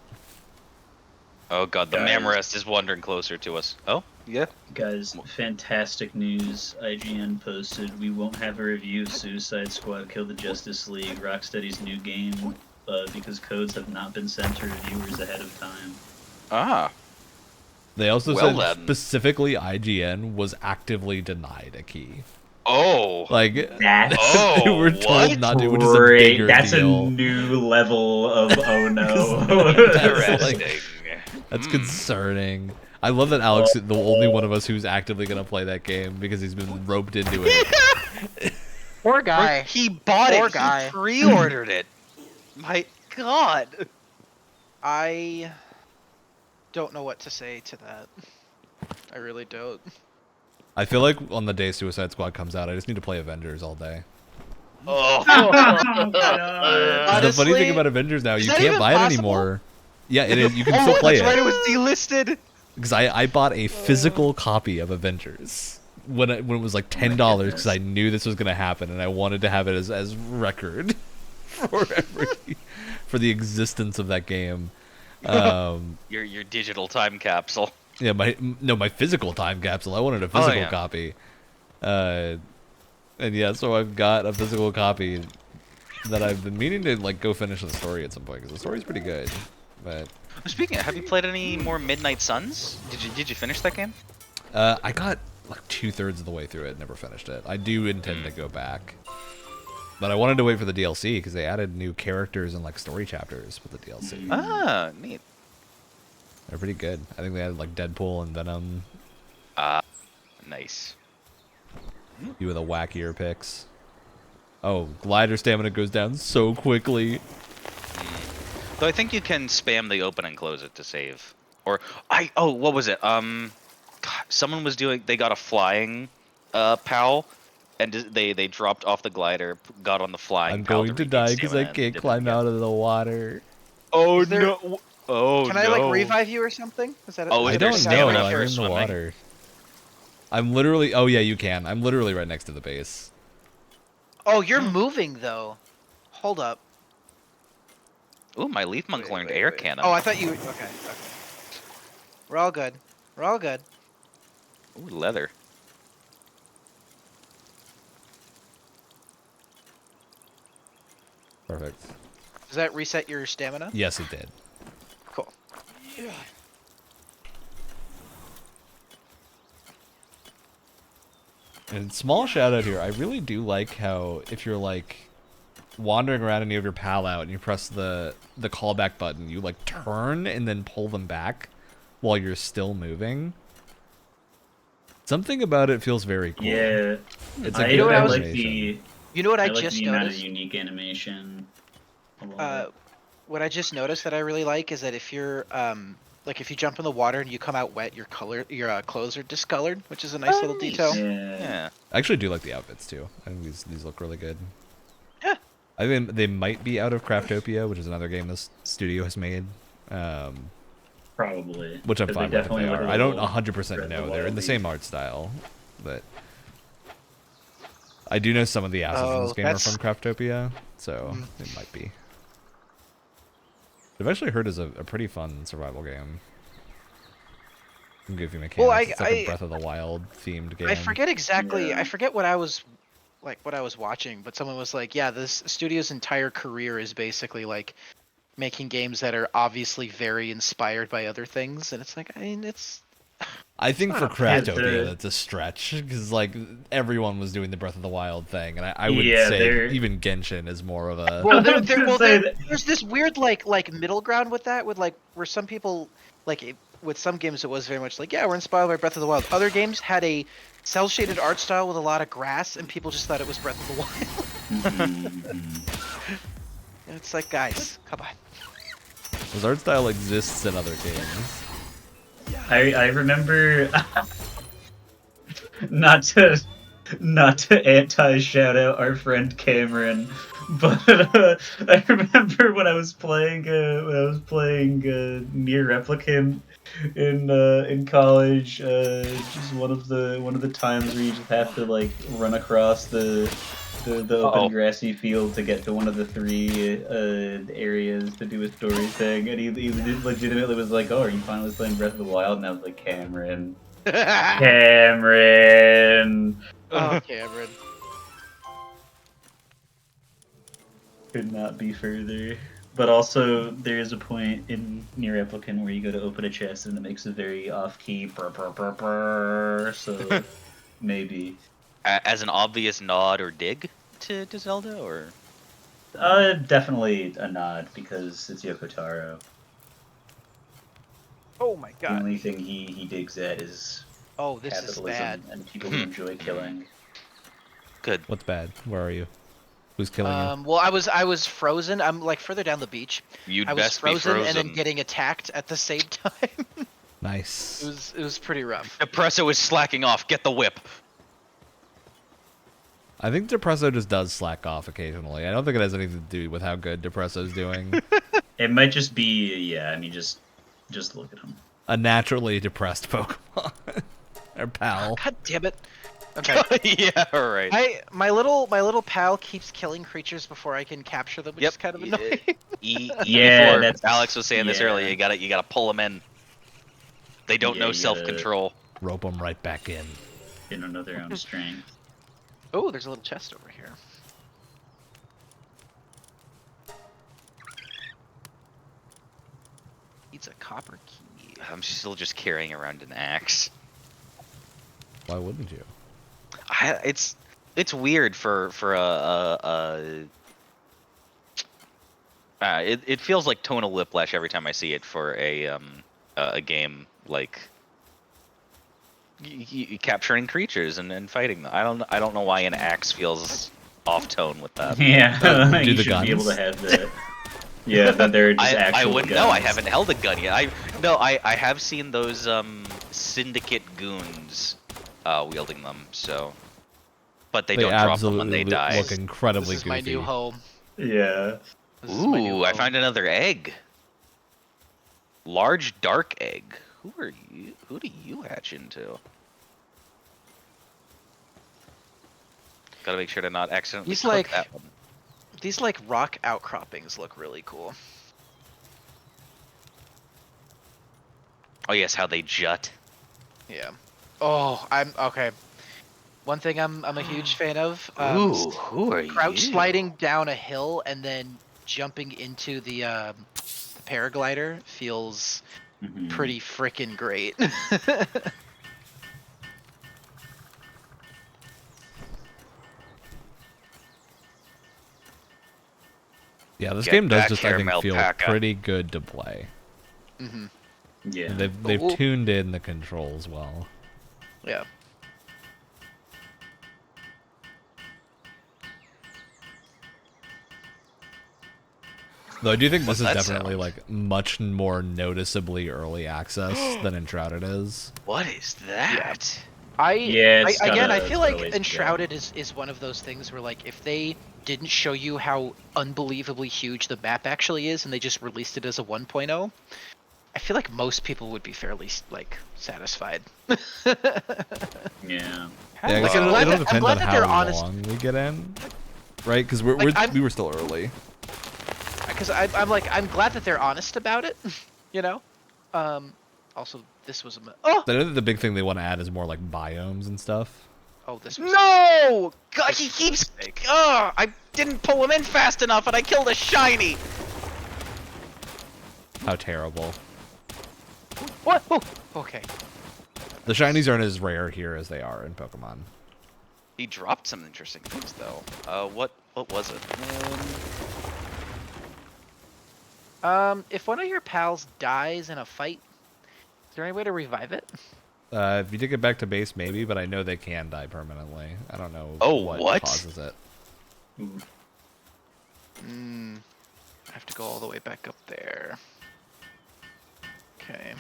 Oh god, the Guys. Mamorest is wandering closer to us. Oh, yeah. Guys, fantastic news. IGN posted, we won't have a review of Suicide Squad Kill the Justice League, Rocksteady's new game, because codes have not been sent to reviewers ahead of time. Ah. They also Well said then. specifically IGN was actively denied a key. Oh. Like, That's they were told what? not to, which is a great. bigger That's deal. a new level of oh no. That's like- Interesting. That's concerning. I love that Alex is the only one of us who's actively gonna play that game because he's been roped into it. Poor guy. He bought Poor it. guy. He pre-ordered it. My god. I don't know what to say to that. I really don't. I feel like on the day Suicide Squad comes out, I just need to play Avengers all day. Oh. God. The funny thing Honestly, about Avengers now, is you that can't even buy it possible? anymore. Yeah, it is. You can still play that's right, it. it was delisted. Because I bought a physical copy of Avengers when it was like $10 because I knew this was gonna happen and I wanted to have it as record for the existence of that game. Your digital time capsule. Yeah, my physical time capsule. I wanted a physical yeah. copy. And yeah, so I've got a physical copy that I've been meaning to like go finish the story at some point because the story's pretty good. But Speaking of, have you played any more Midnight Suns? Did you finish that game? I got like 2/3 of the way through it, never finished it. I do intend to go back. But I wanted to wait for the DLC because they added new characters and like story chapters with the DLC. Ah, neat. They're pretty good. I think they added like Deadpool and Venom. Nice. You with the wackier picks. Oh, glider stamina goes down so quickly. Though I think you can spam the open and close it to save. Or what was it? God, someone was doing. They got a flying PAL, and they dropped off the glider, got on the flying. I'm PAL going to regain die because I stamina, and can't did it climb again. out of the water. Oh Is there- no! Oh Can no! I like revive you or something? Is that? Oh, is is I that there don't how know. it stamina works? I'm for in the swimming? water. I'm literally. Oh yeah, you can. I'm literally right next to the base. Oh, you're moving though. Hold up. Ooh, my leaf monk learned wait, air wait. cannon. Oh, I thought you. Okay. We're all good. We're all good. Ooh, leather. Perfect. Does that reset your stamina? Yes, it did. Cool. And small shout out here, I really do like how if you're like wandering around and you have your pal out and you press the callback button, you like turn and then pull them back while you're still moving. Something about it feels very cool. Yeah, It's a I, good I like animation. the You know what I like just the amount of noticed? unique animation. I love it. What I just noticed that I really like is that if you're like if you jump in the water and you come out wet, your clothes are discolored, which is a nice little detail. Yeah. Yeah. I actually do like the outfits too. I think these look really good. Yeah. I think they might be out of Craftopia, which is another game this studio has made. Probably. Which I'm 'Cause fine they with if they definitely look are. a I don't little 100% Breath know. of the They're in the Wild-y. same art style, but I do know some of the assets in this Oh, game are that's- from Craftopia, so it might be. I've actually heard it's a pretty fun survival game. Some goofy mechanics. Well, It's like a Breath of the Wild themed game. I forget exactly. Yeah. I forget what I was watching, but someone was like, "Yeah, this studio's entire career is basically like making games that are obviously very inspired by other things." And it's like, I mean, it's I think for not bad. Craftopia, Yeah, that's a stretch because like everyone was doing the Breath of the Wild thing, and I would Yeah, say they're- even Genshin is more of a. well, I was gonna say there's this weird like middle ground with that, with like where some people with some games it was very much like, yeah, we're inspired by Breath of the Wild. Other games had a cell shaded art style with a lot of grass, and people just thought it was Breath of the Wild. And it's like, guys, come on. This art style exists in other games. I remember not to anti shout out our friend Cameron, but I remember when I was playing Near Replicant in college, just one of the times where you just have to like run across the open grassy field to get to one of the 3 areas to do a story thing, and he legitimately was like, "Oh, are you finally playing Breath of the Wild?" And I was like, "Cameron, Cameron." Oh, Cameron. Could not be further. But also, there is a point in Near Replicant where you go to open a chest and it makes a very off-key brr, brr, brr, brr, so maybe. As an obvious nod or dig to Zelda, or Definitely a nod, because it's Yoko Taro. Oh my The god. only thing he digs at is Oh, this is capitalism bad. and people who enjoy killing. good. What's bad? Where are you? Who's killing you? Well, I was frozen. I'm like further down the beach. You'd I was best be frozen and then frozen. getting attacked at the same time. Nice. It was pretty rough. Depresso is slacking off. Get the whip. I think Depresso just does slack off occasionally. I don't think it has anything to do with how good Depresso's doing. It might just be, yeah, I mean, just look at him. A naturally depressed Pokemon. Or pal. God damn it. Okay. Yeah, right. My little pal keeps killing creatures before I can capture them, which Yep. is kind of annoying. Yeah, before that's- Alex was saying this yeah. earlier. You gotta pull them in. They don't Yeah, know you gotta- self-control. Rope them right back in. They don't know their own strength. Oh, there's a little chest over here. Needs a copper key. I'm still just carrying around an axe. Why wouldn't you? It's weird for it feels like tonal whiplash every time I see it for a game like capturing creatures and fighting them. I don't know why an axe feels off tone with that. Yeah, Do you the should be able guns? to have that. Yeah, but they're just I actual wouldn't guns. know. I haven't held a gun yet. I have seen those syndicate goons wielding them. So, but they don't drop them when they absolutely die. look incredibly This is my goofy. new home. Yeah. This is my new Ooh, I home. found another egg. Large dark egg. Who are you? Who do you hatch into? Gotta make sure to not accidentally He's cook like- that one. These like rock outcroppings look really cool. Oh yes, how they jut. Yeah. Oh, I'm okay. One thing I'm a huge fan of. Ooh, who are Crouch you? sliding down a hill and then jumping into the paraglider feels pretty frickin' great. Yeah, this Get game does back just, here, I think, feel Melpaka. pretty good to play. Hmm. Yeah. And they've Ooh. tuned in the controls well. Yeah. Though I do think this What's is that definitely sound? like much more noticeably early access than Enshrouded is. What is that? Yeah, it's again, got I a- feel it's got a like ways to go. Enshrouded is one of those things where, like, if they didn't show you how unbelievably huge the map actually is and they just released it as a 1.0, I feel like most people would be fairly, like, satisfied. Yeah. Yeah, Like, like, I'm glad it'll that- I'm depend glad on that they're how honest. long we get in, right? Because we were still early. Because I'm glad that they're honest about it, you know? Also, this was oh! I know that the big thing they want to add is more like biomes and stuff. Oh, this was... No! God, he keeps. Ugh! I didn't pull him in fast enough, and I killed a shiny. How terrible. What? Oh, okay. The shinies aren't as rare here as they are in Pokemon. He dropped some interesting things though. What was it? If one of your pals dies in a fight, is there any way to revive it? If you take it back to base, maybe, but I know they can die permanently. I don't know Oh, what? causes it. Ooh. I have to go all the way back up there. Okay.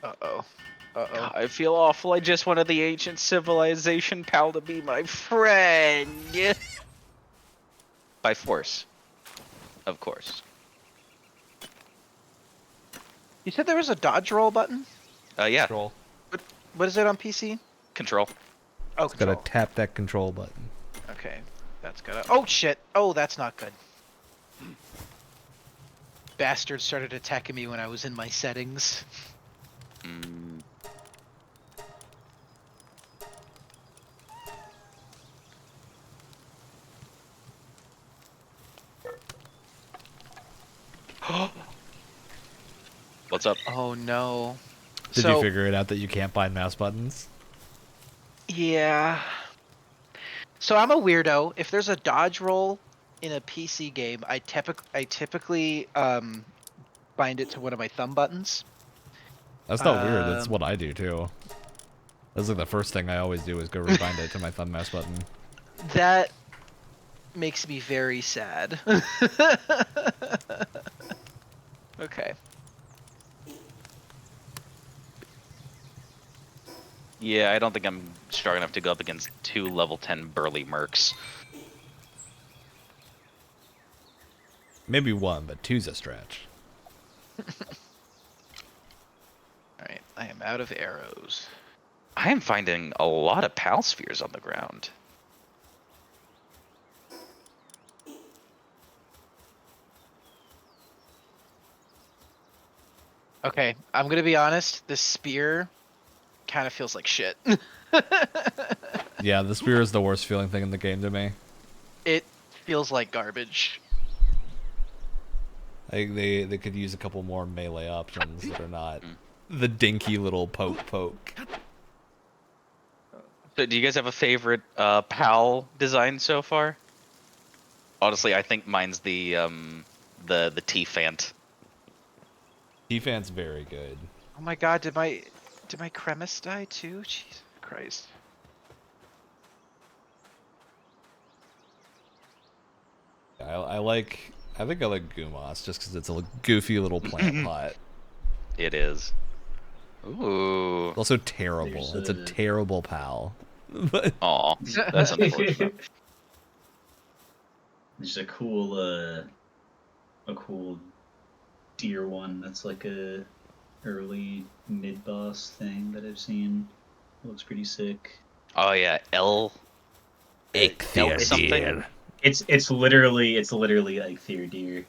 Uh-oh. Uh-oh. I feel awful. I just wanted the ancient civilization pal to be my friend. By force. Of course. You said there was a dodge roll button? Yeah. Control. What is it on PC? Control. Oh, Gotta control. tap that control button. Okay. That's gotta... Oh, shit. Oh, that's not good. Bastard started attacking me when I was in my settings. Mm. What's up? Oh, no. Did So- you figure it out that you can't bind mouse buttons? Yeah. So I'm a weirdo. If there's a dodge roll in a PC game, I typically bind it to one of my thumb buttons. That's not weird. That's Um, what I do too. That's like the first thing I always do is go rebind it to my thumb mouse button. That makes me very sad. Okay. Yeah, I don't think I'm strong enough to go up against 2 level 10 burly mercs. Maybe 1, but 2's a stretch. Alright, I am out of arrows. I am finding a lot of pal spheres on the ground. Okay, I'm gonna be honest, this spear kind of feels like shit. Yeah, the spear is the worst feeling thing in the game to me. It feels like garbage. I think they could use a couple more melee options that are not the dinky little poke. So do you guys have a favorite PAL design so far? Honestly, I think mine's the T-Fant. T-Fan's very good. Oh my god, did my Cremis die too? Jesus Christ. I think I like Gumas just because it's a goofy little plant pot. It is. Ooh. It's also terrible. There's It's a terrible pal. But Aw, that's unfortunate. There's a cool deer one that's like a early mid boss thing that I've seen. Looks pretty sick. Oh yeah, L something. It's literally Eikthyr deer.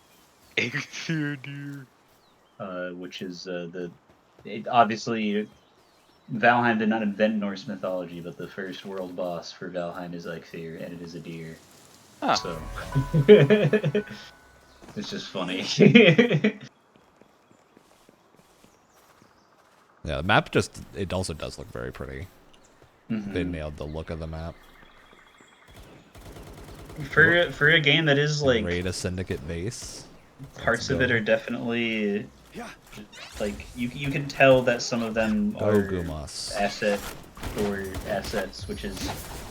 Eikthyr deer. Which is obviously Valheim did not invent Norse mythology, but the first world boss for Valheim is Eikthyr, and it is a deer. Huh. So it's just funny. Yeah, the map it also does look very pretty. Mhm. They nailed the look of the map. For a game that is like Raid a Syndicate base. parts Let's of it go. are definitely like you can tell that some of them Go are Gumas. asset or assets, which is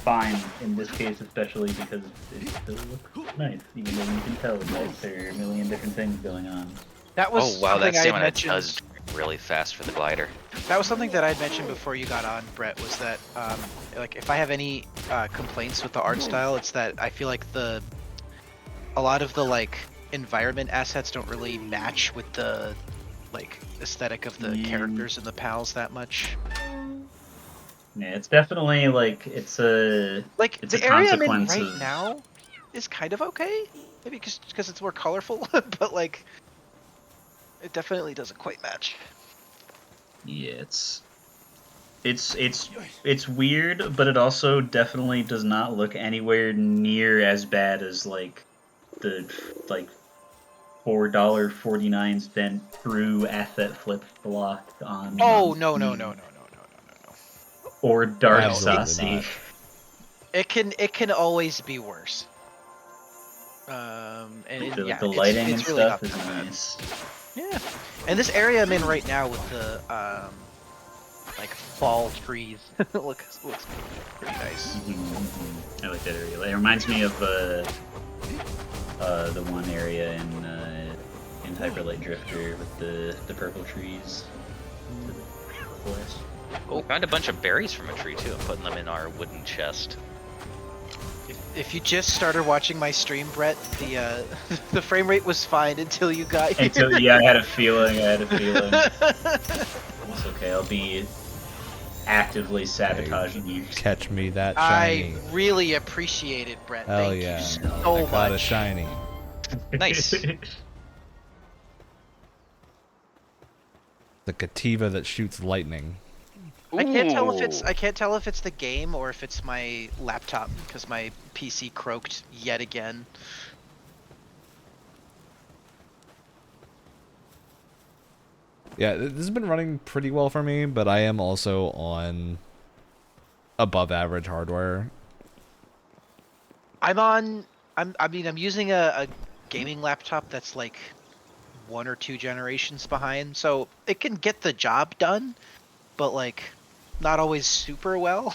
fine in this case, especially because it still looks nice, even though you can tell that there are a million different things going on. That was Oh wow, that something I had stamina mentioned. does really fast for the glider. That was something that I had mentioned before you got on, Brett. Was that like if I have any complaints with the art style, it's that I feel like a lot of the like environment assets don't really match with the like aesthetic of the characters and the pals that much. Yeah, it's definitely like it's a The a area I'm in consequence right of- now is kind of okay, maybe because it's more colorful, but like it definitely doesn't quite match. Yeah, it's weird, but it also definitely does not look anywhere near as bad as like the like $4.49 true asset flip block on Oh on no Steam, no. or Dark Absolutely Saucy. not. It can always be worse. And The, yeah, the lighting and it's really stuff not is that bad. nice. Yeah, and this area I'm in right now with the like fall trees looks pretty nice. I like that area. It reminds me of the one area in Hyper Light Drifter with the purple trees. To the west. Oh, found a bunch of berries from a tree too. I'm putting them in our wooden chest. If you just started watching my stream, Brett, the the frame rate was fine until you got here. Until I had a feeling. It's okay. I'll be actively sabotaging you. Catch me that I shiny. really appreciate it, Brett. Hell Thank yeah. you so I got a much. shiny. Nice. The Cativa that shoots lightning. I can't tell Ooh. if it's the game or if it's my laptop because my PC croaked yet again. Yeah, this has been running pretty well for me, but I am also on above average hardware. I'm using a gaming laptop that's like 1 or 2 generations behind, so it can get the job done, but like not always super well.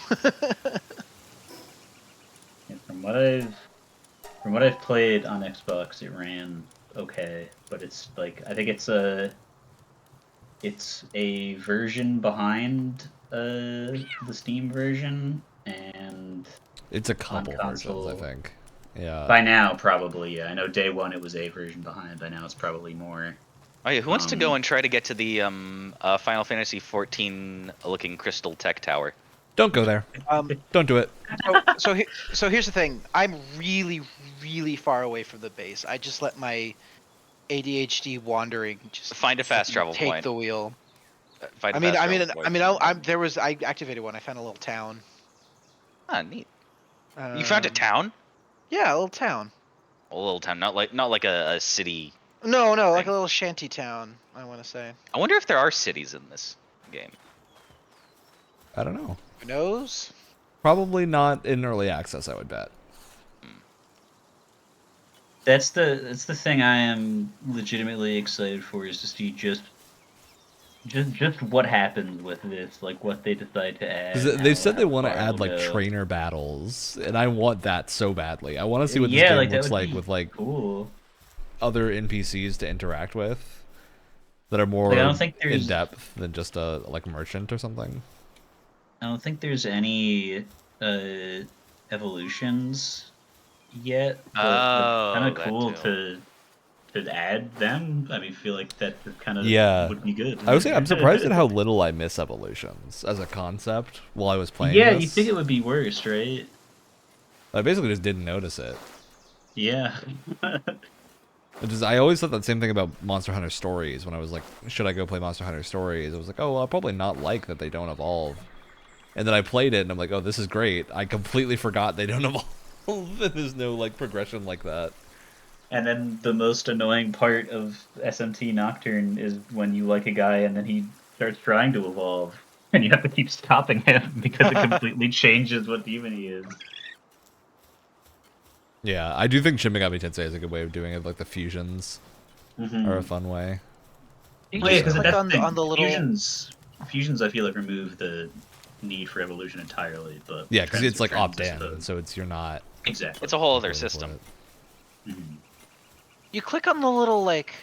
Yeah, from what I've played on Xbox, it ran okay, but it's like I think it's a version behind the Steam version, and It's a couple console. versions, I think. Yeah. by now probably, yeah. I know day one it was a version behind. By now it's probably more. Oh yeah, who wants to go and try to get to the Final Fantasy 14 looking crystal tech tower? Don't go there. Don't do it. So here's the thing. I'm really, really far away from the base. I just let my ADHD wandering just Find a fast travel take point. the wheel. Find a fast travel point. I activated one. I found a little town. Ah, neat. You found a town? Yeah, a little town. A little town, not like a city. No, like thing. a little shanty town. I want to say. I wonder if there are cities in this game. I don't know. Who knows? Probably not in early access, I would bet. That's the thing I am legitimately excited for, is to see just what happens with this, like what they decide to add. 'Cause they said they how want to far add it'll like go. trainer battles, and I want that so badly. I want to see what this Yeah, game like, that looks would like be with like cool. other NPCs to interact with that are more Like, I don't think there's- in depth than just a like merchant or something. I don't think there's any evolutions yet, but kind of that cool too. to add them. I mean, I feel like that kind of Yeah. would be good. I would say I'm surprised at how little I miss evolutions as a concept while I was playing. Yeah, this. you think it would be worse, right? I basically just didn't notice it. Yeah. I always thought that same thing about Monster Hunter Stories when I was like, should I go play Monster Hunter Stories? I was like, oh, well, I'll probably not like that they don't evolve. And then I played it and I'm like, oh, this is great. I completely forgot they don't evolve. And there's no like progression like that. And then the most annoying part of SMT Nocturne is when you like a guy and then he starts trying to evolve. And you have to keep stopping him because it completely changes what demon he is. Yeah, I do think Shin Megami Tensei is a good way of doing it. Like the fusions are a fun way. You Well, yeah, just because click that's on the little. fusions, I feel like remove the need for evolution entirely. But Yeah, because it's like trans is opt-in, so you're not. Exactly. It's a whole other going for system. it. Mhm. You click on the little like.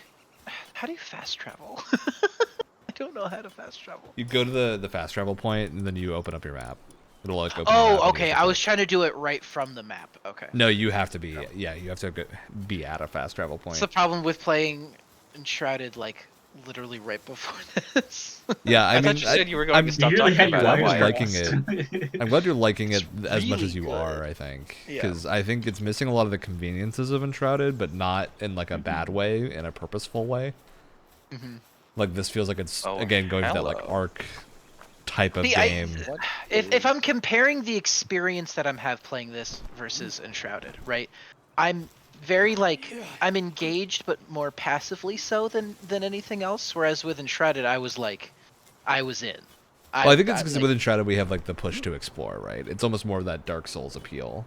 How do you fast travel? I don't know how to fast travel. You go to the fast travel point and then you open up your map. It'll like open. the map and Oh, you okay. have to I was click. trying to do it right from the map. Okay. No, you have to be. Yeah, you have to be at a fast travel point. What's the problem with playing Enshrouded like literally right before this? Yeah, I I mean, thought you said you were going I'm, to stop You really talking had about your it. I'm wires liking crossed. it. I'm glad you're liking it as much as really you are. good. I think Yeah. because I think it's missing a lot of the conveniences of Enshrouded, but not in like a bad way, in a purposeful way. Mhm. Like this feels like it's Oh, again going to that like hello. arc type of See, game. If I'm comparing the experience that I'm have playing this versus Enshrouded, right? I'm very like I'm engaged, but more passively so than anything else. Whereas with Enshrouded, I was like, I was in. Well, I think it's because like, with Enshrouded we have like the push to explore, right? It's almost more of that Dark Souls appeal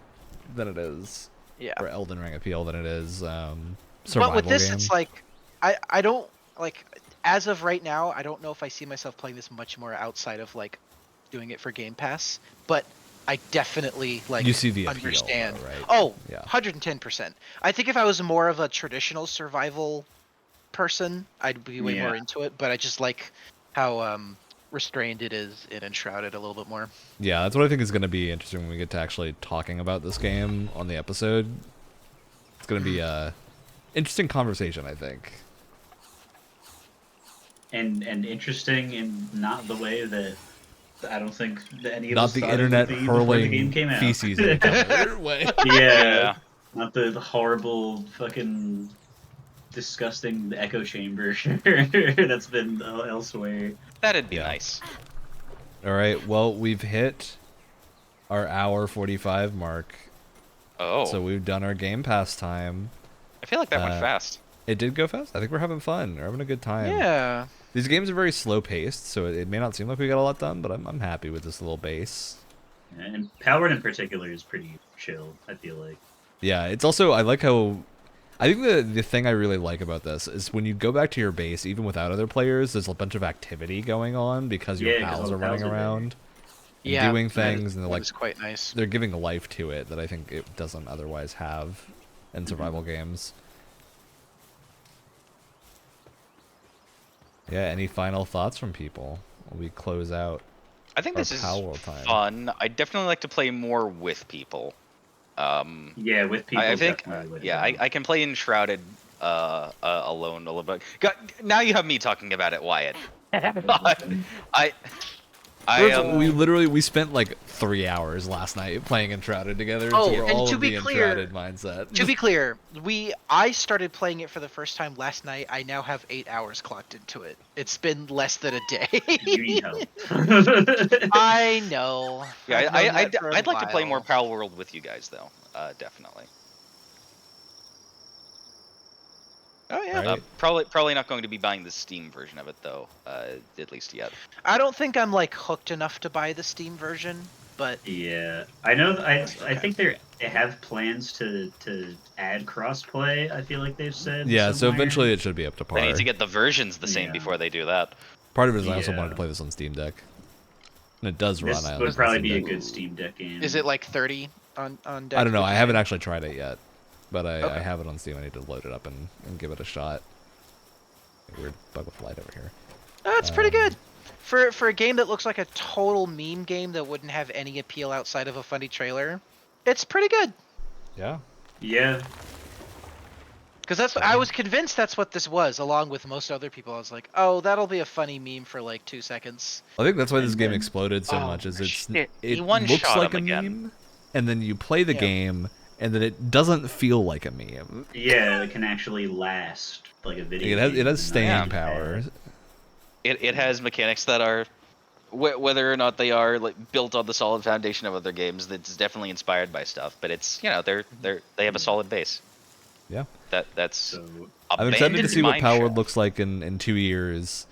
than it is, yeah. or Elden Ring appeal than it is survival But with this, game. it's like I don't like as of right now. I don't know if I see myself playing this much more outside of like doing it for Game Pass. But I definitely like You see the appeal, understand. though, right? Oh, Yeah. 110%. I think if I was more of a traditional survival person, I'd be way more Yeah. into it. But I just like how restrained it is in Enshrouded a little bit more. Yeah, that's what I think is going to be interesting when we get to actually talking about this game on the episode. It's going to be a interesting conversation, I think. and interesting in not the way that I don't think that any of Not us the thought it internet would be before the game hurling came out. feces at each other way. Yeah. Not the horrible fucking disgusting echo chamber that's been elsewhere. That'd be Yeah. nice. All right, well, we've hit our hour 45 mark, Oh, so we've done our Game Pass time. I feel like that went uh, fast. It did go fast. I think we're having fun. We're having a good time. Yeah. These games are very slow paced, so it may not seem like we got a lot done, but I'm happy with this little base. And Palworld in particular is pretty chill, I feel like. Yeah, it's also I like how I think the thing I really like about this is when you go back to your base, even without other players, there's a bunch of activity going on because your Yeah, 'cause pals all are the running pals are there. around and Yeah. doing things, and they're That like was quite nice. they're giving life to it that I think it doesn't otherwise have in survival games. Yeah, any final thoughts from people while we close out? I think our this is Palworld time. fun. I definitely like to play more with people. Yeah, with people. I think, definitely would yeah, have I can play Enshrouded alone a little bit. Now you have me talking about it, Wyatt. We spent like 3 hours last night playing Enshrouded together. Oh, so we're and all to in be the clear- Enshrouded mindset. To be clear, I started playing it for the first time last night. I now have 8 hours clocked into it. It's been less than a day. You need help. I know. Yeah, I've known that for a I'd like to play more while. Palworld with you guys, though. Definitely. Oh yeah. Right. Probably not going to be buying the Steam version of it, though. At least yet. I don't think I'm like hooked enough to buy the Steam version, but Yeah, I know. I think they have plans to add crossplay. I feel like they've said. Yeah, so somewhere. eventually it should be up to par. They need to get the versions the same Yeah. before they do that. Part of it is I also Yeah. wanted to play this on Steam Deck. And it does run This on would probably Steam be a Deck. good Steam Deck game. is it like 30 on deck? I don't know. I 50? haven't actually tried it yet. But I Okay. have it on Steam. I need to load it up and give it a shot. Weird bug with light over here. Oh, it's pretty good. For a game that looks like a total meme game that wouldn't have any appeal outside of a funny trailer, it's pretty good. Yeah. Yeah, Because that's I was convinced that's what this was, along with most other people. I was like, oh, that'll be a funny meme for like 2 seconds. I think that's why this And game then- exploded so Oh, much. Is shit. He it one-shot looks like a him again. meme, and then you play the Yeah. game, and that it doesn't feel like a meme. Yeah, it can actually last like a video. It has staying Yeah. power. It has mechanics that are, whether or not they are like built on the solid foundation of other games, that's definitely inspired by stuff. But it's they have a solid base. Yeah. That's So I'm excited to see what Palworld Mineshaft. looks like in 2 years,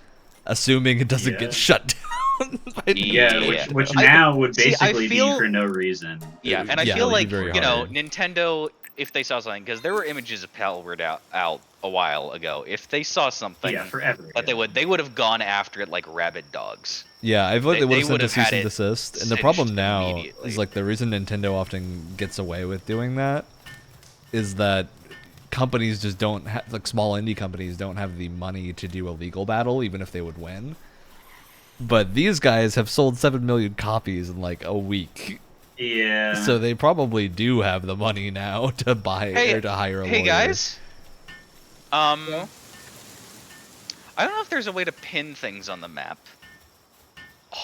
assuming it doesn't Yeah. get shut down. yeah, which I- now would see, I basically feel- be for no reason. Yeah, and I Yeah, feel it would be like very hard. Nintendo, if they saw something, because there were images of Palworld out a while ago. If they saw something Yeah, forever. that they would have gone after it like rabid dogs. Yeah, I feel like they would They have sent a would've cease had and it desist. And the cinched problem now immediately. is like the reason Nintendo often gets away with doing that is that companies just don't have, like small indie companies don't have the money to do a legal battle, even if they would win. But these guys have sold 7 million copies in like a week. Yeah. So they probably do have the money now to buy or to hire a lawyer. Hey guys. I don't know if there's a way to pin things on the map.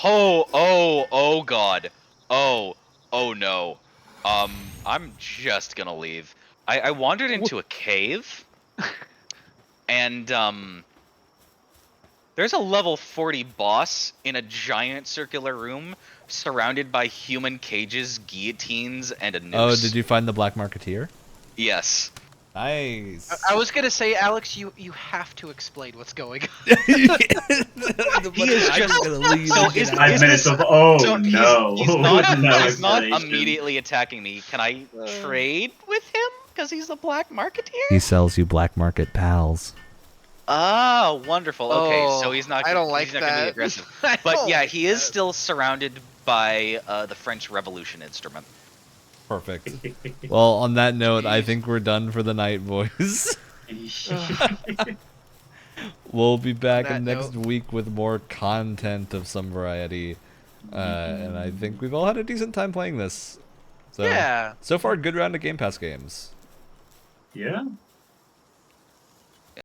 Oh god. Oh no. I'm just gonna leave. I wandered into a cave, and there's a level 40 boss in a giant circular room surrounded by human cages, guillotines, and a noose. Oh, did you find the Black Marketeer? Yes. Nice. I was gonna say, Alex, you have to explain what's going on. He is just so is 5 is minutes this, of oh so no. He's not, No he's not explanation. immediately attacking me. Can I trade with him? Because he's the black marketeer? He sells you black market pals. Oh, wonderful. Okay, Oh, so he's not. I don't he's like not gonna be that. aggressive. I But don't yeah, like he is that. still surrounded by the French Revolution instrument. Perfect. Well, on that note, I think we're done for the night, boys. We'll be back that next note- week with more content of some variety. And I think we've all had a decent time playing this. So, Yeah. So far, good round of Game Pass games. Yeah.